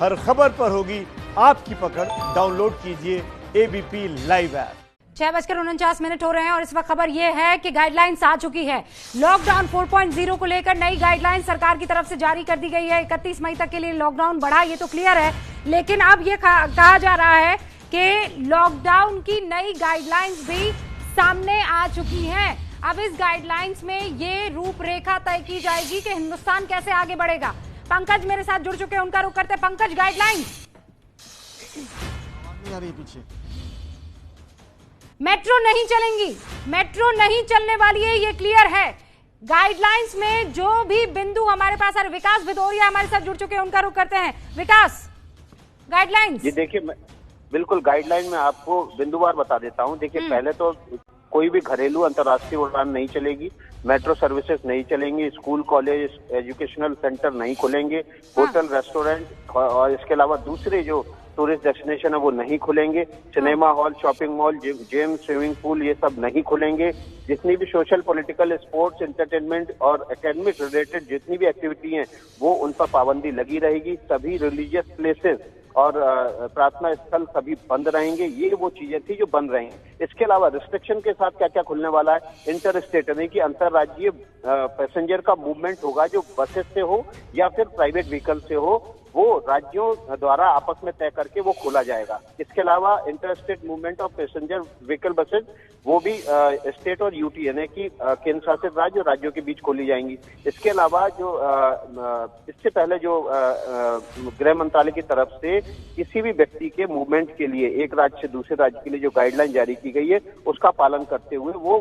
हर खबर पर होगी आपकी पकड़। डाउनलोड कीजिए एबीपी लाइव ऐप। 6:49 हो रहे हैं और इस वक्त खबर यह है कि गाइडलाइंस आ चुकी है। लॉकडाउन 4.0 को लेकर नई गाइडलाइंस सरकार की तरफ से जारी कर दी गई है। 31 मई तक के लिए लॉकडाउन बढ़ा, ये तो क्लियर है, लेकिन अब ये कहा जा रहा है कि लॉकडाउन की नई गाइडलाइंस भी सामने आ चुकी हैं। अब इस गाइडलाइंस में ये रूपरेखा तय की जाएगी कि हिंदुस्तान कैसे आगे बढ़ेगा। पंकज मेरे साथ जुड़ चुके हैं, उनका रुख करते हैं। पंकज, गाइडलाइंस पीछे मेट्रो नहीं चलेंगी, मेट्रो नहीं चलने वाली है, ये क्लियर है। गाइडलाइंस में जो भी बिंदु हमारे पास आ रहे, विकास भदौरिया हमारे साथ जुड़ चुके हैं, उनका रुख करते हैं। विकास, गाइडलाइंस। जी देखिए, बिल्कुल गाइडलाइन में आपको बिंदुवार बता देता हूं। देखिए, पहले तो कोई भी घरेलू अंतर्राष्ट्रीय उड़ान नहीं चलेगी, मेट्रो सर्विसेज नहीं चलेंगी, स्कूल कॉलेज एजुकेशनल सेंटर नहीं खुलेंगे, होटल रेस्टोरेंट और इसके अलावा दूसरे जो टूरिस्ट डेस्टिनेशन है वो नहीं खुलेंगे, cinema hall, shopping mall, gym, swimming pool ये सब नहीं खुलेंगे। जितनी भी सोशल, पॉलिटिकल, स्पोर्ट्स, एंटरटेनमेंट और एकेडमिक रिलेटेड जितनी भी एक्टिविटी हैं वो उन पर पाबंदी लगी रहेगी। सभी रिलीजियस प्लेसेस और प्रार्थना स्थल सभी बंद रहेंगे। ये वो चीजें थी जो बंद रहेंगी। इसके अलावा रिस्ट्रिक्शन के साथ क्या क्या खुलने वाला है, इंटर स्टेट यानी कि अंतर्राज्यीय पैसेंजर का मूवमेंट होगा, जो बसेस से हो या फिर प्राइवेट व्हीकल से हो, वो राज्यों द्वारा आपस में तय करके वो खोला जाएगा। इसके अलावा inter state movement of passenger vehicle buses वो भी स्टेट और यूटी यानी कि केंद्र शासित राज्य और राज्यों के बीच खोली जाएंगी। इसके अलावा जो इससे पहले जो गृह मंत्रालय की तरफ से किसी भी व्यक्ति के मूवमेंट के लिए एक राज्य से दूसरे राज्य के लिए जो गाइडलाइन जारी की गई है उसका पालन करते हुए वो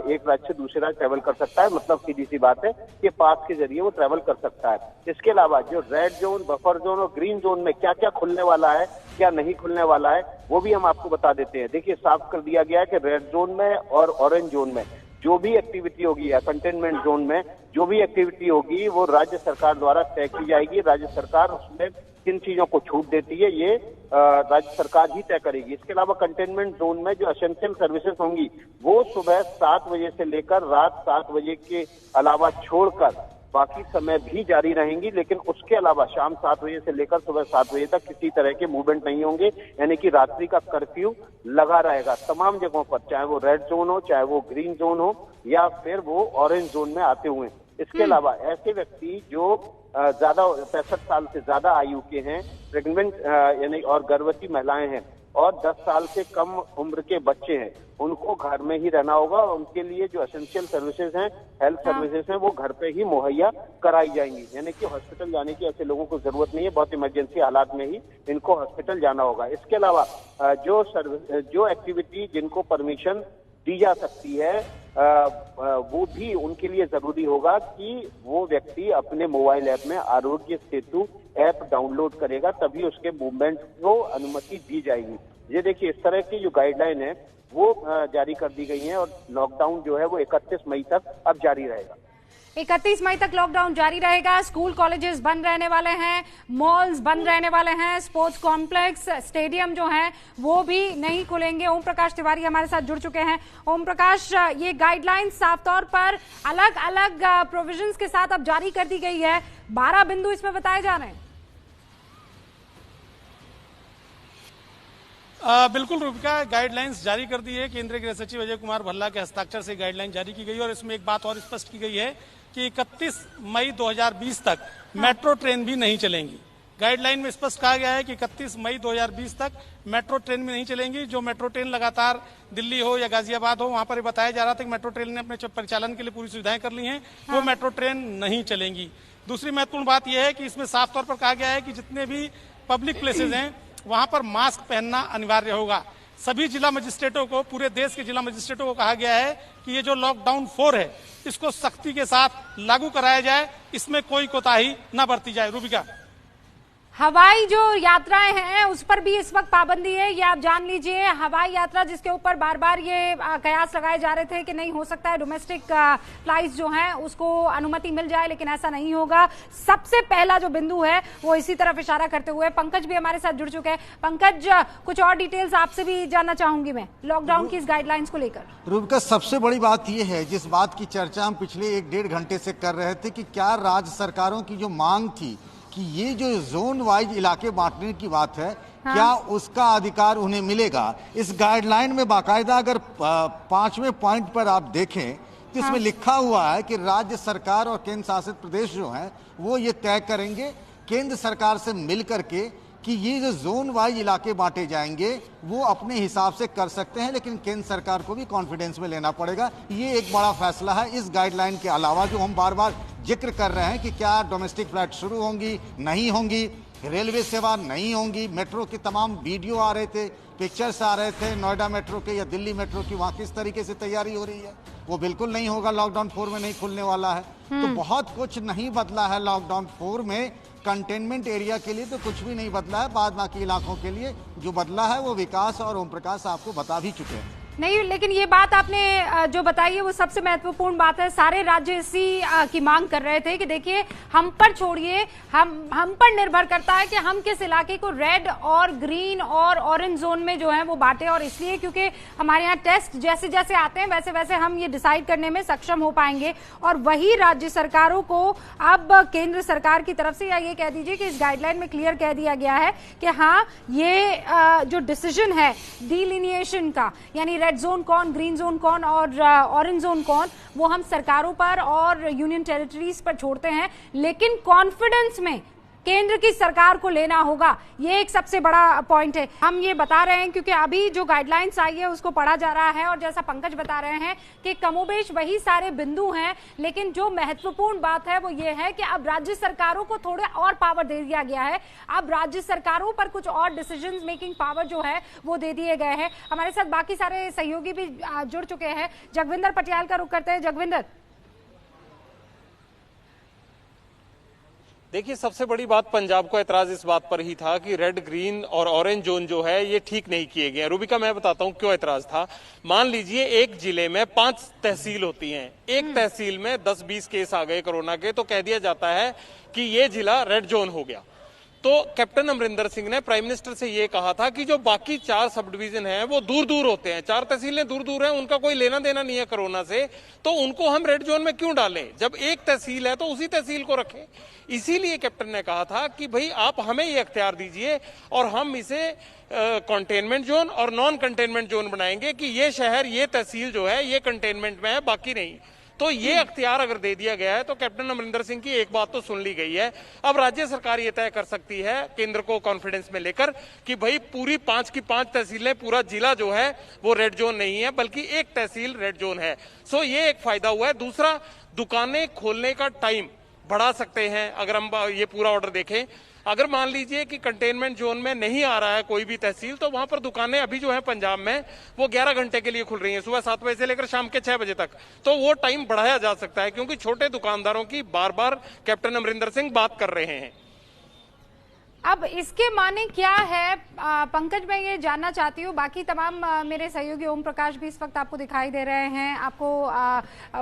एक राज्य से दूसरे राज्य ट्रेवल कर सकता है। मतलब सीधी सी बात है कि पास के जरिए वो ट्रेवल कर सकता है। इसके अलावा जो रेड जोन, बफर जोन और ग्रीन जोन में क्या क्या खुलने वाला है, क्या नहीं खुलने वाला है, वो भी हम आपको बता देते हैं। देखिए, साफ कर दिया गया है कि रेड जोन में और ऑरेंज जोन में जो भी एक्टिविटी होगी या कंटेनमेंट जोन में जो भी एक्टिविटी होगी वो राज्य सरकार द्वारा तय की जाएगी। राज्य सरकार उसमें किन चीजों को छूट देती है ये राज्य सरकार ही तय करेगी। इसके अलावा कंटेनमेंट जोन में जो एसेंशियल सर्विसेज होंगी वो सुबह 7 बजे से लेकर रात 7 बजे के अलावा छोड़कर बाकी समय भी जारी रहेंगी, लेकिन उसके अलावा शाम 7 बजे से लेकर सुबह 7 बजे तक किसी तरह के मूवमेंट नहीं होंगे। यानी कि रात्रि का कर्फ्यू लगा रहेगा तमाम जगहों पर, चाहे वो रेड जोन हो, चाहे वो ग्रीन जोन हो या फिर वो ऑरेंज जोन में आते हुए। इसके अलावा ऐसे व्यक्ति जो ज्यादा 65 साल से ज्यादा आयु के हैं, प्रेग्नेंट यानी और गर्भवती महिलाएं हैं और 10 साल से कम उम्र के बच्चे हैं, उनको घर में ही रहना होगा। उनके लिए जो एसेंशियल सर्विसेज हैं, हेल्थ सर्विसेज हैं, वो घर पे ही मुहैया कराई जाएंगी। यानी कि हॉस्पिटल जाने की ऐसे लोगों को जरूरत नहीं है, बहुत इमरजेंसी हालात में ही इनको हॉस्पिटल जाना होगा। इसके अलावा जो एक्टिविटी जिनको परमिशन दी जा सकती है वो भी उनके लिए जरूरी होगा कि वो व्यक्ति अपने मोबाइल ऐप में आरोग्य सेतु ऐप डाउनलोड करेगा, तभी उसके मूवमेंट को अनुमति दी जाएगी। ये देखिए, इस तरह की जो गाइडलाइन है वो जारी कर दी गई है और लॉकडाउन जो है वो 31 मई तक अब जारी रहेगा। 31 मई तक लॉकडाउन जारी रहेगा। स्कूल कॉलेजेस बंद रहने वाले हैं, मॉल्स बंद रहने वाले हैं, स्पोर्ट्स कॉम्प्लेक्स, स्टेडियम जो हैं वो भी नहीं खुलेंगे। ओम प्रकाश तिवारी हमारे साथ जुड़ चुके हैं। ओम प्रकाश, ये गाइडलाइंस साफ तौर पर अलग अलग प्रोविजंस के साथ अब जारी कर दी गई है। 12 बिंदु इसमें बताए जा रहे हैं। बिल्कुल रूपिका, गाइडलाइंस जारी कर दी है। केंद्रीय गृह सचिव अजय कुमार भल्ला के हस्ताक्षर से गाइडलाइन जारी की गई और इसमें एक बात और स्पष्ट की गई है कि 31 मई 2020 तक मेट्रो ट्रेन भी नहीं चलेंगी। गाइडलाइन में स्पष्ट कहा गया है कि 31 मई 2020 तक मेट्रो ट्रेन भी नहीं चलेंगी। जो मेट्रो ट्रेन लगातार दिल्ली हो या गाजियाबाद हो, वहां पर बताया जा रहा था कि मेट्रो ट्रेन ने अपने परिचालन के लिए पूरी सुविधाएं कर ली हैं, वो मेट्रो ट्रेन नहीं चलेंगी। दूसरी महत्वपूर्ण बात यह है कि इसमें साफ तौर पर कहा गया है कि जितने भी पब्लिक प्लेसेज हैं वहां पर मास्क पहनना अनिवार्य होगा। सभी जिला मजिस्ट्रेटों को, पूरे देश के जिला मजिस्ट्रेटों को कहा गया है कि ये जो लॉकडाउन 4 है इसको सख्ती के साथ लागू कराया जाए, इसमें कोई कोताही न बरती जाए। रूबिका, हवाई जो यात्राएं हैं उस पर भी इस वक्त पाबंदी है, ये आप जान लीजिए। हवाई यात्रा जिसके ऊपर बार बार ये कयास लगाए जा रहे थे कि नहीं हो सकता है डोमेस्टिक फ्लाइट्स जो हैं उसको अनुमति मिल जाए, लेकिन ऐसा नहीं होगा। सबसे पहला जो बिंदु है वो इसी तरफ इशारा करते हुए पंकज भी हमारे साथ जुड़ चुके हैं। पंकज, कुछ और डिटेल्स आपसे भी जानना चाहूंगी मैं लॉकडाउन की इस गाइडलाइंस को लेकर। रूबिका, सबसे बड़ी बात यह है, जिस बात की चर्चा हम पिछले 1-1.5 घंटे से कर रहे थे कि क्या राज्य सरकारों की जो मांग थी कि ये जो जोन वाइज इलाके बांटने की बात है, क्या उसका अधिकार उन्हें मिलेगा। इस गाइडलाइन में बाकायदा अगर 5वें पॉइंट पर आप देखें तो इसमें लिखा हुआ है कि राज्य सरकार और केंद्र शासित प्रदेश जो हैं वो ये तय करेंगे केंद्र सरकार से मिल करके कि ये जो जोन वाइज इलाके बांटे जाएंगे वो अपने हिसाब से कर सकते हैं, लेकिन केंद्र सरकार को भी कॉन्फिडेंस में लेना पड़ेगा। ये एक बड़ा फैसला है। इस गाइडलाइन के अलावा जो हम बार बार जिक्र कर रहे हैं कि क्या डोमेस्टिक फ्लाइट शुरू होंगी, नहीं होंगी, रेलवे सेवा नहीं होंगी, मेट्रो के तमाम वीडियो आ रहे थे, पिक्चर्स आ रहे थे नोएडा मेट्रो के या दिल्ली मेट्रो की, वहाँ किस तरीके से तैयारी हो रही है, वो बिल्कुल नहीं होगा। लॉकडाउन 4 में नहीं खुलने वाला है। तो बहुत कुछ नहीं बदला है लॉकडाउन 4 में। कंटेनमेंट एरिया के लिए तो कुछ भी नहीं बदला है, बाद बाकी इलाकों के लिए जो बदला है वो विकास और ओम प्रकाश आपको बता भी चुके हैं। नहीं, लेकिन ये बात आपने जो बताई है वो सबसे महत्वपूर्ण बात है। सारे राज्य इसी की मांग कर रहे थे कि देखिए हम पर छोड़िए, हम पर निर्भर करता है कि हम किस इलाके को रेड और ग्रीन और ऑरेंज जोन में जो है वो बांटे, और इसलिए क्योंकि हमारे यहाँ टेस्ट जैसे जैसे आते हैं वैसे वैसे हम ये डिसाइड करने में सक्षम हो पाएंगे। और वही राज्य सरकारों को अब केंद्र सरकार की तरफ से, या ये कह दीजिए कि इस गाइडलाइन में क्लियर कह दिया गया है कि हाँ ये जो डिसीजन है डिलिनिएशन का, यानी रेड जोन कौन, ग्रीन जोन कौन और ऑरेंज जोन कौन, वो हम सरकारों पर और यूनियन टेरिटरीज पर छोड़ते हैं, लेकिन कॉन्फिडेंस में केंद्र की सरकार को लेना होगा। ये एक सबसे बड़ा पॉइंट है। हम ये बता रहे हैं क्योंकि अभी जो गाइडलाइंस आई है उसको पढ़ा जा रहा है, और जैसा पंकज बता रहे हैं कि कमोबेश वही सारे बिंदु हैं, लेकिन जो महत्वपूर्ण बात है वो ये है कि अब राज्य सरकारों को थोड़े और पावर दे दिया गया है। अब राज्य सरकारों पर कुछ और डिसीजन मेकिंग पावर जो है वो दे दिए गए हैं। हमारे साथ बाकी सारे सहयोगी भी जुड़ चुके हैं। जगविंदर पटियाल का रुख करते हैं। जगविंदर, देखिए, सबसे बड़ी बात पंजाब को एतराज इस बात पर ही था कि रेड, ग्रीन और ऑरेंज जोन जो है ये ठीक नहीं किए गए। रूबिका, मैं बताता हूं क्यों एतराज था। मान लीजिए एक जिले में 5 तहसील होती हैं, एक तहसील में 10-20 केस आ गए कोरोना के, तो कह दिया जाता है कि ये जिला रेड जोन हो गया। तो कैप्टन अमरिंदर सिंह ने प्राइम मिनिस्टर से ये कहा था कि जो बाकी 4 सब डिवीजन हैं वो दूर दूर होते हैं, 4 तहसीलें दूर दूर हैं, उनका कोई लेना देना नहीं है कोरोना से, तो उनको हम रेड जोन में क्यों डालें, जब एक तहसील है तो उसी तहसील को रखें। इसीलिए कैप्टन ने कहा था कि भाई आप हमें ये अख्तियार दीजिए और हम इसे कंटेनमेंट जोन और नॉन कंटेनमेंट जोन बनाएंगे कि ये शहर, ये तहसील जो है ये कंटेनमेंट में है, बाकी नहीं। तो ये अख्तियार अगर दे दिया गया है तो कैप्टन अमरिंदर सिंह की एक बात तो सुन ली गई है। अब राज्य सरकार ये तय कर सकती है केंद्र को कॉन्फिडेंस में लेकर कि भाई पूरी 5 की 5 तहसीलें, पूरा जिला जो है वो रेड जोन नहीं है, बल्कि एक तहसील रेड जोन है। सो ये एक फायदा हुआ है। दूसरा, दुकानें खोलने का टाइम बढ़ा सकते हैं। अगर हम ये पूरा ऑर्डर देखें, अगर मान लीजिए कि कंटेनमेंट जोन में नहीं आ रहा है कोई भी तहसील, तो वहां पर दुकानें अभी जो है पंजाब में वो 11 घंटे के लिए खुल रही हैं, सुबह 7 बजे से लेकर शाम के 6 बजे तक। तो वो टाइम बढ़ाया जा सकता है, क्योंकि छोटे दुकानदारों की बार बार कैप्टन अमरिंदर सिंह बात कर रहे हैं। अब इसके माने क्या है पंकज, मैं ये जानना चाहती हूँ। बाकी तमाम मेरे सहयोगी ओम प्रकाश भी इस वक्त आपको दिखाई दे रहे हैं, आपको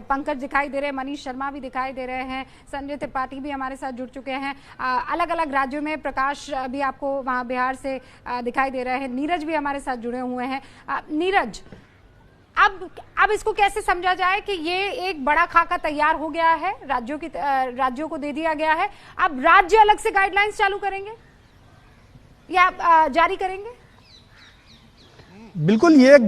पंकज दिखाई दे रहे हैं, मनीष शर्मा भी दिखाई दे रहे हैं, संजय त्रिपाठी भी हमारे साथ जुड़ चुके हैं। अलग अलग राज्यों में प्रकाश भी आपको वहाँ बिहार से दिखाई दे रहे हैं, नीरज भी हमारे साथ जुड़े हुए हैं। नीरज, अब इसको कैसे समझा जाए कि ये एक बड़ा खाका तैयार हो गया है, राज्यों को दे दिया गया है, अब राज्य अलग से गाइडलाइंस चालू करेंगे या जारी करेंगे? बिल्कुल, ये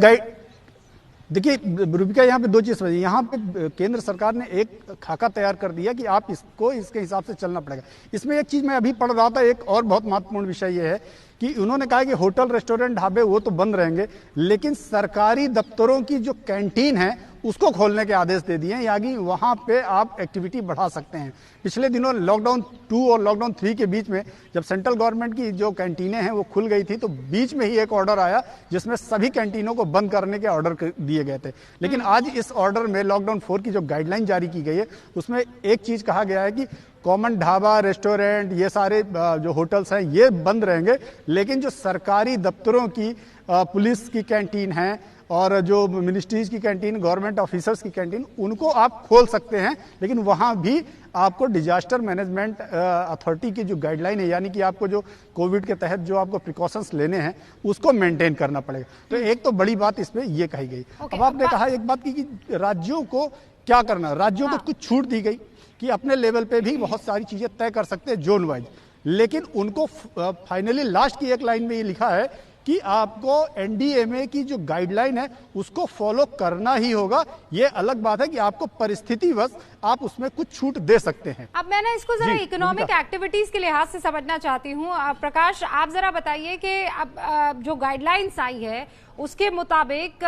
देखिए रूबिका, यहाँ पे 2 चीज समझिए। यहाँ पे केंद्र सरकार ने एक खाका तैयार कर दिया कि आप इसको इसके हिसाब से चलना पड़ेगा। इसमें एक चीज मैं अभी पढ़ रहा था, एक और बहुत महत्वपूर्ण विषय ये है कि उन्होंने कहा कि होटल, रेस्टोरेंट, ढाबे वो तो बंद रहेंगे, लेकिन सरकारी दफ्तरों की जो कैंटीन है उसको खोलने के आदेश दे दिए हैं, यानी वहां पे आप एक्टिविटी बढ़ा सकते हैं। पिछले दिनों लॉकडाउन 2 और लॉकडाउन 3 के बीच में जब सेंट्रल गवर्नमेंट की जो कैंटीनें हैं वो खुल गई थी, तो बीच में ही एक ऑर्डर आया जिसमें सभी कैंटीनों को बंद करने के ऑर्डर दिए गए थे। लेकिन आज इस ऑर्डर में लॉकडाउन 4 की जो गाइडलाइन जारी की गई है उसमें एक चीज कहा गया है कि कॉमन ढाबा, रेस्टोरेंट, ये सारे जो होटल्स हैं ये बंद रहेंगे, लेकिन जो सरकारी दफ्तरों की, पुलिस की कैंटीन है और जो मिनिस्ट्रीज की कैंटीन, गवर्नमेंट ऑफिसर्स की कैंटीन, उनको आप खोल सकते हैं, लेकिन वहां भी आपको डिजास्टर मैनेजमेंट अथॉरिटी की जो गाइडलाइन है, यानी कि आपको जो कोविड के तहत जो आपको प्रिकॉशंस लेने हैं उसको मेंटेन करना पड़ेगा। तो एक तो बड़ी बात इसमें ये कही गई। अब आपने कहा एक बात की कि राज्यों को क्या करना, राज्यों को कुछ छूट दी गई कि अपने लेवल पे भी बहुत सारी चीजें तय कर सकते हैं जोन वाइज, लेकिन उनको फाइनली लास्ट की एक लाइन में ये लिखा है कि आपको एनडीएमए की जो गाइडलाइन है उसको फॉलो करना ही होगा। ये अलग बात है कि आपको परिस्थितिवश आप उसमें कुछ छूट दे सकते हैं। अब मैं ना इसको जरा इकोनॉमिक एक्टिविटीज के लिहाज से समझना चाहती हूँ। प्रकाश, आप जरा बताइए कि अब जो गाइडलाइंस आई है उसके मुताबिक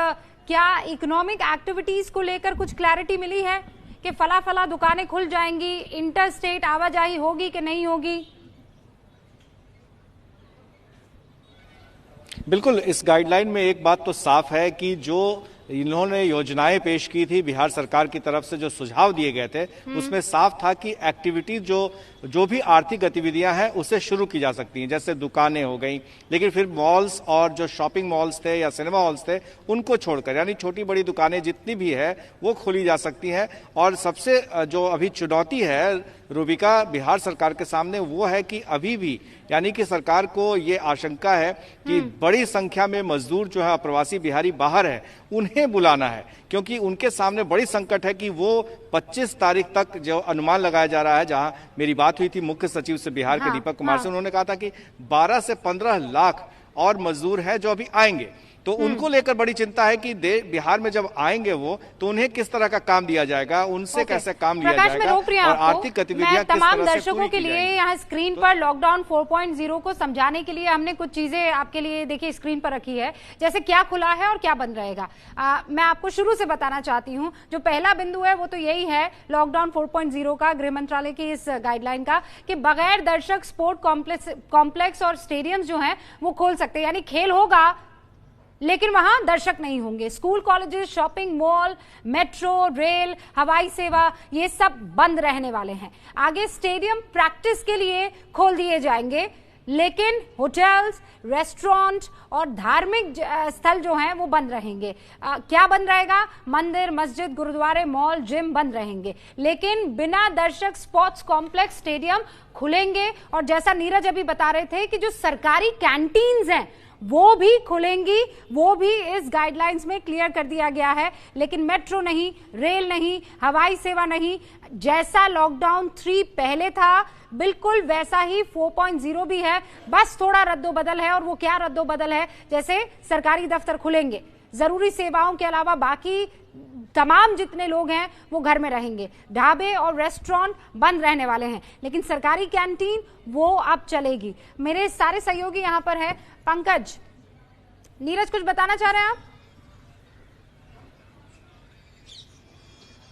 क्या इकोनॉमिक एक्टिविटीज को लेकर कुछ क्लैरिटी मिली है कि फला दुकानें खुल जाएंगी, इंटर स्टेट आवाजाही होगी कि नहीं होगी? बिल्कुल, इस गाइडलाइन में एक बात तो साफ है कि जो इन्होंने योजनाएं पेश की थी बिहार सरकार की तरफ से, जो सुझाव दिए गए थे, उसमें साफ था कि एक्टिविटी जो भी आर्थिक गतिविधियां हैं उसे शुरू की जा सकती हैं, जैसे दुकानें हो गई, लेकिन फिर मॉल्स और जो शॉपिंग मॉल्स थे या सिनेमा हॉल्स थे उनको छोड़कर, यानी छोटी बड़ी दुकानें जितनी भी है वो खोली जा सकती हैं। और सबसे जो अभी चुनौती है रूबिका बिहार सरकार के सामने वो है कि अभी भी, यानी कि सरकार को ये आशंका है कि बड़ी संख्या में मजदूर जो है अप्रवासी बिहारी बाहर है, उन्हें बुलाना है, क्योंकि उनके सामने बड़ी संकट है कि वो 25 तारीख तक जो अनुमान लगाया जा रहा है, जहां मेरी बात हुई थी मुख्य सचिव से बिहार के दीपक कुमार से, उन्होंने कहा था कि 12 से 15 लाख और मजदूर हैं जो अभी आएंगे। तो उनको लेकर बड़ी चिंता है कि बिहार में जब आएंगे वो, तो उन्हें किस तरह का काम दिया जाएगा, उनसे कैसे काम लिया जाएगा और आर्थिक गतिविधियां किस तमाम तरह से दर्शकों पूरी के की लिए जाएंगी। यहाँ स्क्रीन पर लॉकडाउन 4.0 को समझाने के लिए हमने कुछ चीजें आपके लिए देखिए स्क्रीन पर रखी है, जैसे क्या खुला है और क्या बंद रहेगा। मैं आपको शुरू से बताना चाहती हूँ। जो पहला बिंदु है वो तो यही है लॉकडाउन 4.0 का, गृह मंत्रालय की इस गाइडलाइन का, कि बगैर दर्शक स्पोर्ट कॉम्प्लेक्स और स्टेडियम जो है वो खोल सकते हैं, यानी खेल होगा लेकिन वहां दर्शक नहीं होंगे। School, colleges, shopping mall, metro, rail, हवाई सेवा, ये सब बंद रहने वाले हैं। आगे स्टेडियम प्रैक्टिस के लिए खोल दिए जाएंगे, लेकिन होटल्स, रेस्टोरेंट और धार्मिक स्थल जो हैं वो बंद रहेंगे। क्या बंद रहेगा? मंदिर, मस्जिद, गुरुद्वारे, मॉल, जिम बंद रहेंगे, लेकिन बिना दर्शक स्पोर्ट्स कॉम्प्लेक्स, स्टेडियम खुलेंगे। और जैसा नीरज अभी बता रहे थे कि जो सरकारी कैंटीन्स हैं वो भी खुलेंगी, वो भी इस गाइडलाइंस में क्लियर कर दिया गया है, लेकिन मेट्रो नहीं, रेल नहीं, हवाई सेवा नहीं। जैसा लॉकडाउन 3 पहले था बिल्कुल वैसा ही 4.0 भी है, बस थोड़ा रद्दोबदल है। और वो क्या रद्दोबदल है? जैसे सरकारी दफ्तर खुलेंगे, जरूरी सेवाओं के अलावा बाकी तमाम जितने लोग हैं वो घर में रहेंगे, ढाबे और रेस्टोरेंट बंद रहने वाले हैं, लेकिन सरकारी कैंटीन वो अब चलेगी। मेरे सारे सहयोगी यहां पर है। पंकज, नीरज कुछ बताना चाह रहे हैं आप?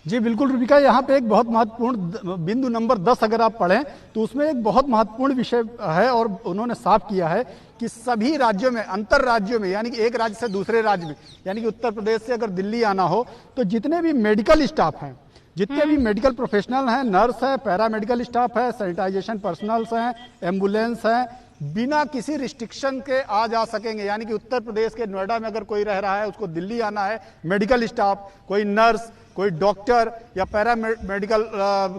जी बिल्कुल रूबिका, यहाँ पे एक बहुत महत्वपूर्ण बिंदु नंबर 10 अगर आप पढ़ें तो उसमें एक बहुत महत्वपूर्ण विषय है, और उन्होंने साफ किया है कि सभी राज्यों में, अंतर राज्यों में, यानी कि एक राज्य से दूसरे राज्य में, यानी कि उत्तर प्रदेश से अगर दिल्ली आना हो तो जितने भी मेडिकल स्टाफ हैं, जितने भी मेडिकल प्रोफेशनल हैं, नर्स है, पैरामेडिकल स्टाफ है, सैनिटाइजेशन पर्सनल्स हैं, एम्बुलेंस हैं, बिना किसी रिस्ट्रिक्शन के आ जा सकेंगे। यानी कि उत्तर प्रदेश के नोएडा में अगर कोई रह रहा है, उसको दिल्ली आना है, मेडिकल स्टाफ, कोई नर्स, कोई डॉक्टर या पैरामेडिकल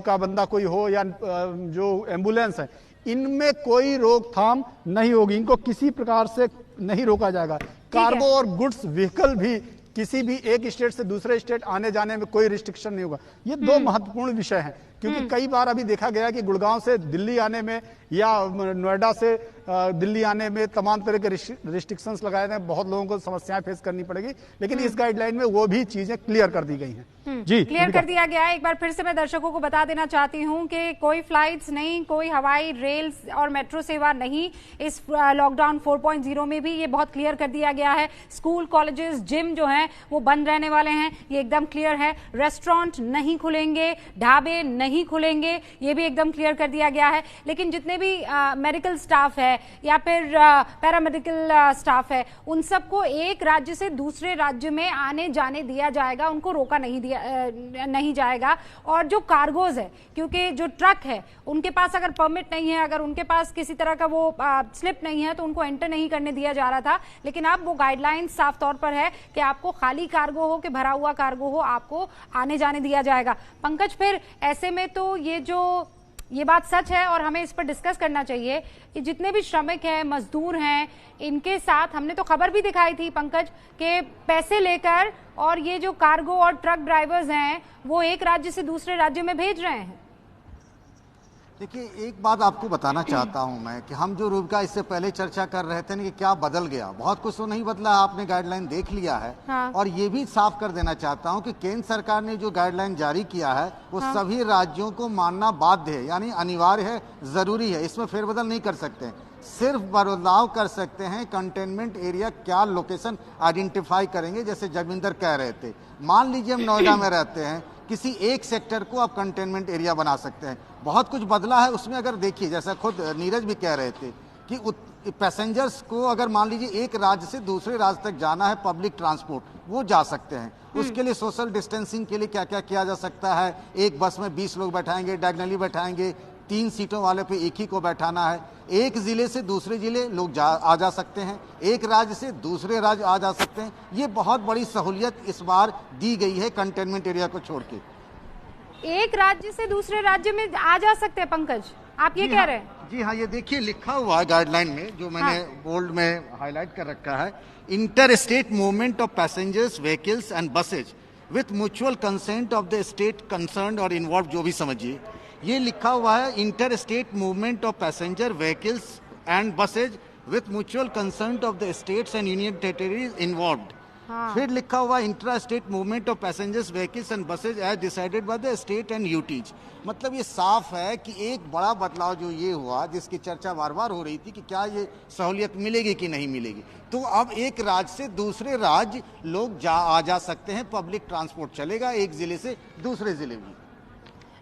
का बंदा कोई हो, या जो एम्बुलेंस है, इनमें कोई रोकथाम नहीं होगी, इनको किसी प्रकार से नहीं रोका जाएगा। कार्गो और गुड्स व्हीकल भी किसी भी एक स्टेट से दूसरे स्टेट आने जाने में कोई रिस्ट्रिक्शन नहीं होगा। ये दो महत्वपूर्ण विषय हैं, क्योंकि कई बार अभी देखा गया कि गुड़गांव से दिल्ली आने में या नोएडा से दिल्ली आने में तमाम तरह के रिस्ट्रिक्शंस लगाए गए, बहुत लोगों को समस्याएं फेस करनी पड़ेगी, लेकिन इस गाइडलाइन में वो भी चीजें क्लियर कर दी गई हैं। जी क्लियर कर दिया गया है। एक बार फिर से मैं दर्शकों को बता देना चाहती हूं कि कोई फ्लाइट्स नहीं, कोई हवाई, रेल और मेट्रो सेवा नहीं इस लॉकडाउन 4.0 में भी, ये बहुत क्लियर कर दिया गया है। स्कूल, कॉलेजेस, जिम जो हैं वो बंद रहने वाले हैं, ये एकदम क्लियर है। रेस्टोरेंट नहीं खुलेंगे, ढाबे नहीं खुलेंगे, ये भी एकदम क्लियर कर दिया गया है। लेकिन जितने भी मेडिकल स्टाफ है या फिर पैरामेडिकल स्टाफ है, उन सबको एक राज्य से दूसरे राज्य में आने जाने दिया जाएगा, उनको रोका नहीं जाएगा। और जो कार्गोज है, क्योंकि जो ट्रक है उनके पास अगर परमिट नहीं है, अगर उनके पास किसी तरह का वो स्लिप नहीं है, तो उनको एंटर नहीं करने दिया जा रहा था, लेकिन अब वो गाइडलाइन साफ तौर पर है कि आपको खाली कार्गो हो कि भरा हुआ कार्गो हो, आपको आने जाने दिया जाएगा। पंकज, फिर ऐसे में तो ये बात सच है और हमें इस पर डिस्कस करना चाहिए कि जितने भी श्रमिक हैं, मजदूर हैं, इनके साथ हमने तो खबर भी दिखाई थी पंकज के पैसे लेकर, और ये जो कार्गो और ट्रक ड्राइवर्स हैं वो एक राज्य से दूसरे राज्य में भेज रहे हैं। देखिए, एक बात आपको बताना चाहता हूं मैं कि हम जो रूबिका इससे पहले चर्चा कर रहे थे ना कि क्या बदल गया, बहुत कुछ तो नहीं बदला, आपने गाइडलाइन देख लिया है। हाँ। और ये भी साफ कर देना चाहता हूं कि केंद्र सरकार ने जो गाइडलाइन जारी किया है वो सभी राज्यों को मानना बाध्य है, यानी अनिवार्य है, जरूरी है, इसमें फेरबदल नहीं कर सकते। सिर्फ बदलाव कर सकते हैं कंटेनमेंट एरिया क्या लोकेशन आइडेंटिफाई करेंगे। जैसे जगविंदर कह रहे थे, मान लीजिए हम नोएडा में रहते हैं, किसी एक सेक्टर को आप कंटेनमेंट एरिया बना सकते हैं। बहुत कुछ बदला है उसमें। अगर देखिए, जैसा खुद नीरज भी कह रहे थे कि पैसेंजर्स को अगर मान लीजिए एक राज्य से दूसरे राज्य तक जाना है, पब्लिक ट्रांसपोर्ट, वो जा सकते हैं। उसके लिए सोशल डिस्टेंसिंग के लिए क्या क्या किया जा सकता है, एक बस में 20 लोग बैठाएंगे, डायगनली बैठाएंगे, 3 सीटों वाले पे एक ही को बैठाना है, एक जिले से दूसरे जिले लोग आ जा सकते हैं, एक राज्य से दूसरे राज्य आ जा सकते हैं। ये बहुत बड़ी सहूलियत इस बार दी गई है कंटेनमेंट एरिया को छोड़ के। एक राज्य से दूसरे राज्य में आ जा सकते हैं पंकज, आप ये कह रहे हैं? जी हाँ, ये देखिए लिखा हुआ है गाइडलाइन में, जो मैंने बोल्ड में हाईलाइट कर रखा है, inter state movement of passengers, vehicles and buses with mutual consent of the state concern और इन्वॉल्व, जो भी समझिए। ये लिखा हुआ है inter state movement of passenger, vehicles and buses with mutual consent of the states and union territories involved. फिर लिखा हुआ intra state movement of passengers, vehicles and buses as decided by the state and UTs. मतलब ये साफ है कि एक बड़ा बदलाव जो ये हुआ, जिसकी चर्चा बार बार हो रही थी कि क्या ये सहूलियत मिलेगी कि नहीं मिलेगी, तो अब एक राज्य से दूसरे राज्य लोग आ जा सकते हैं, पब्लिक ट्रांसपोर्ट चलेगा एक जिले से दूसरे जिले में।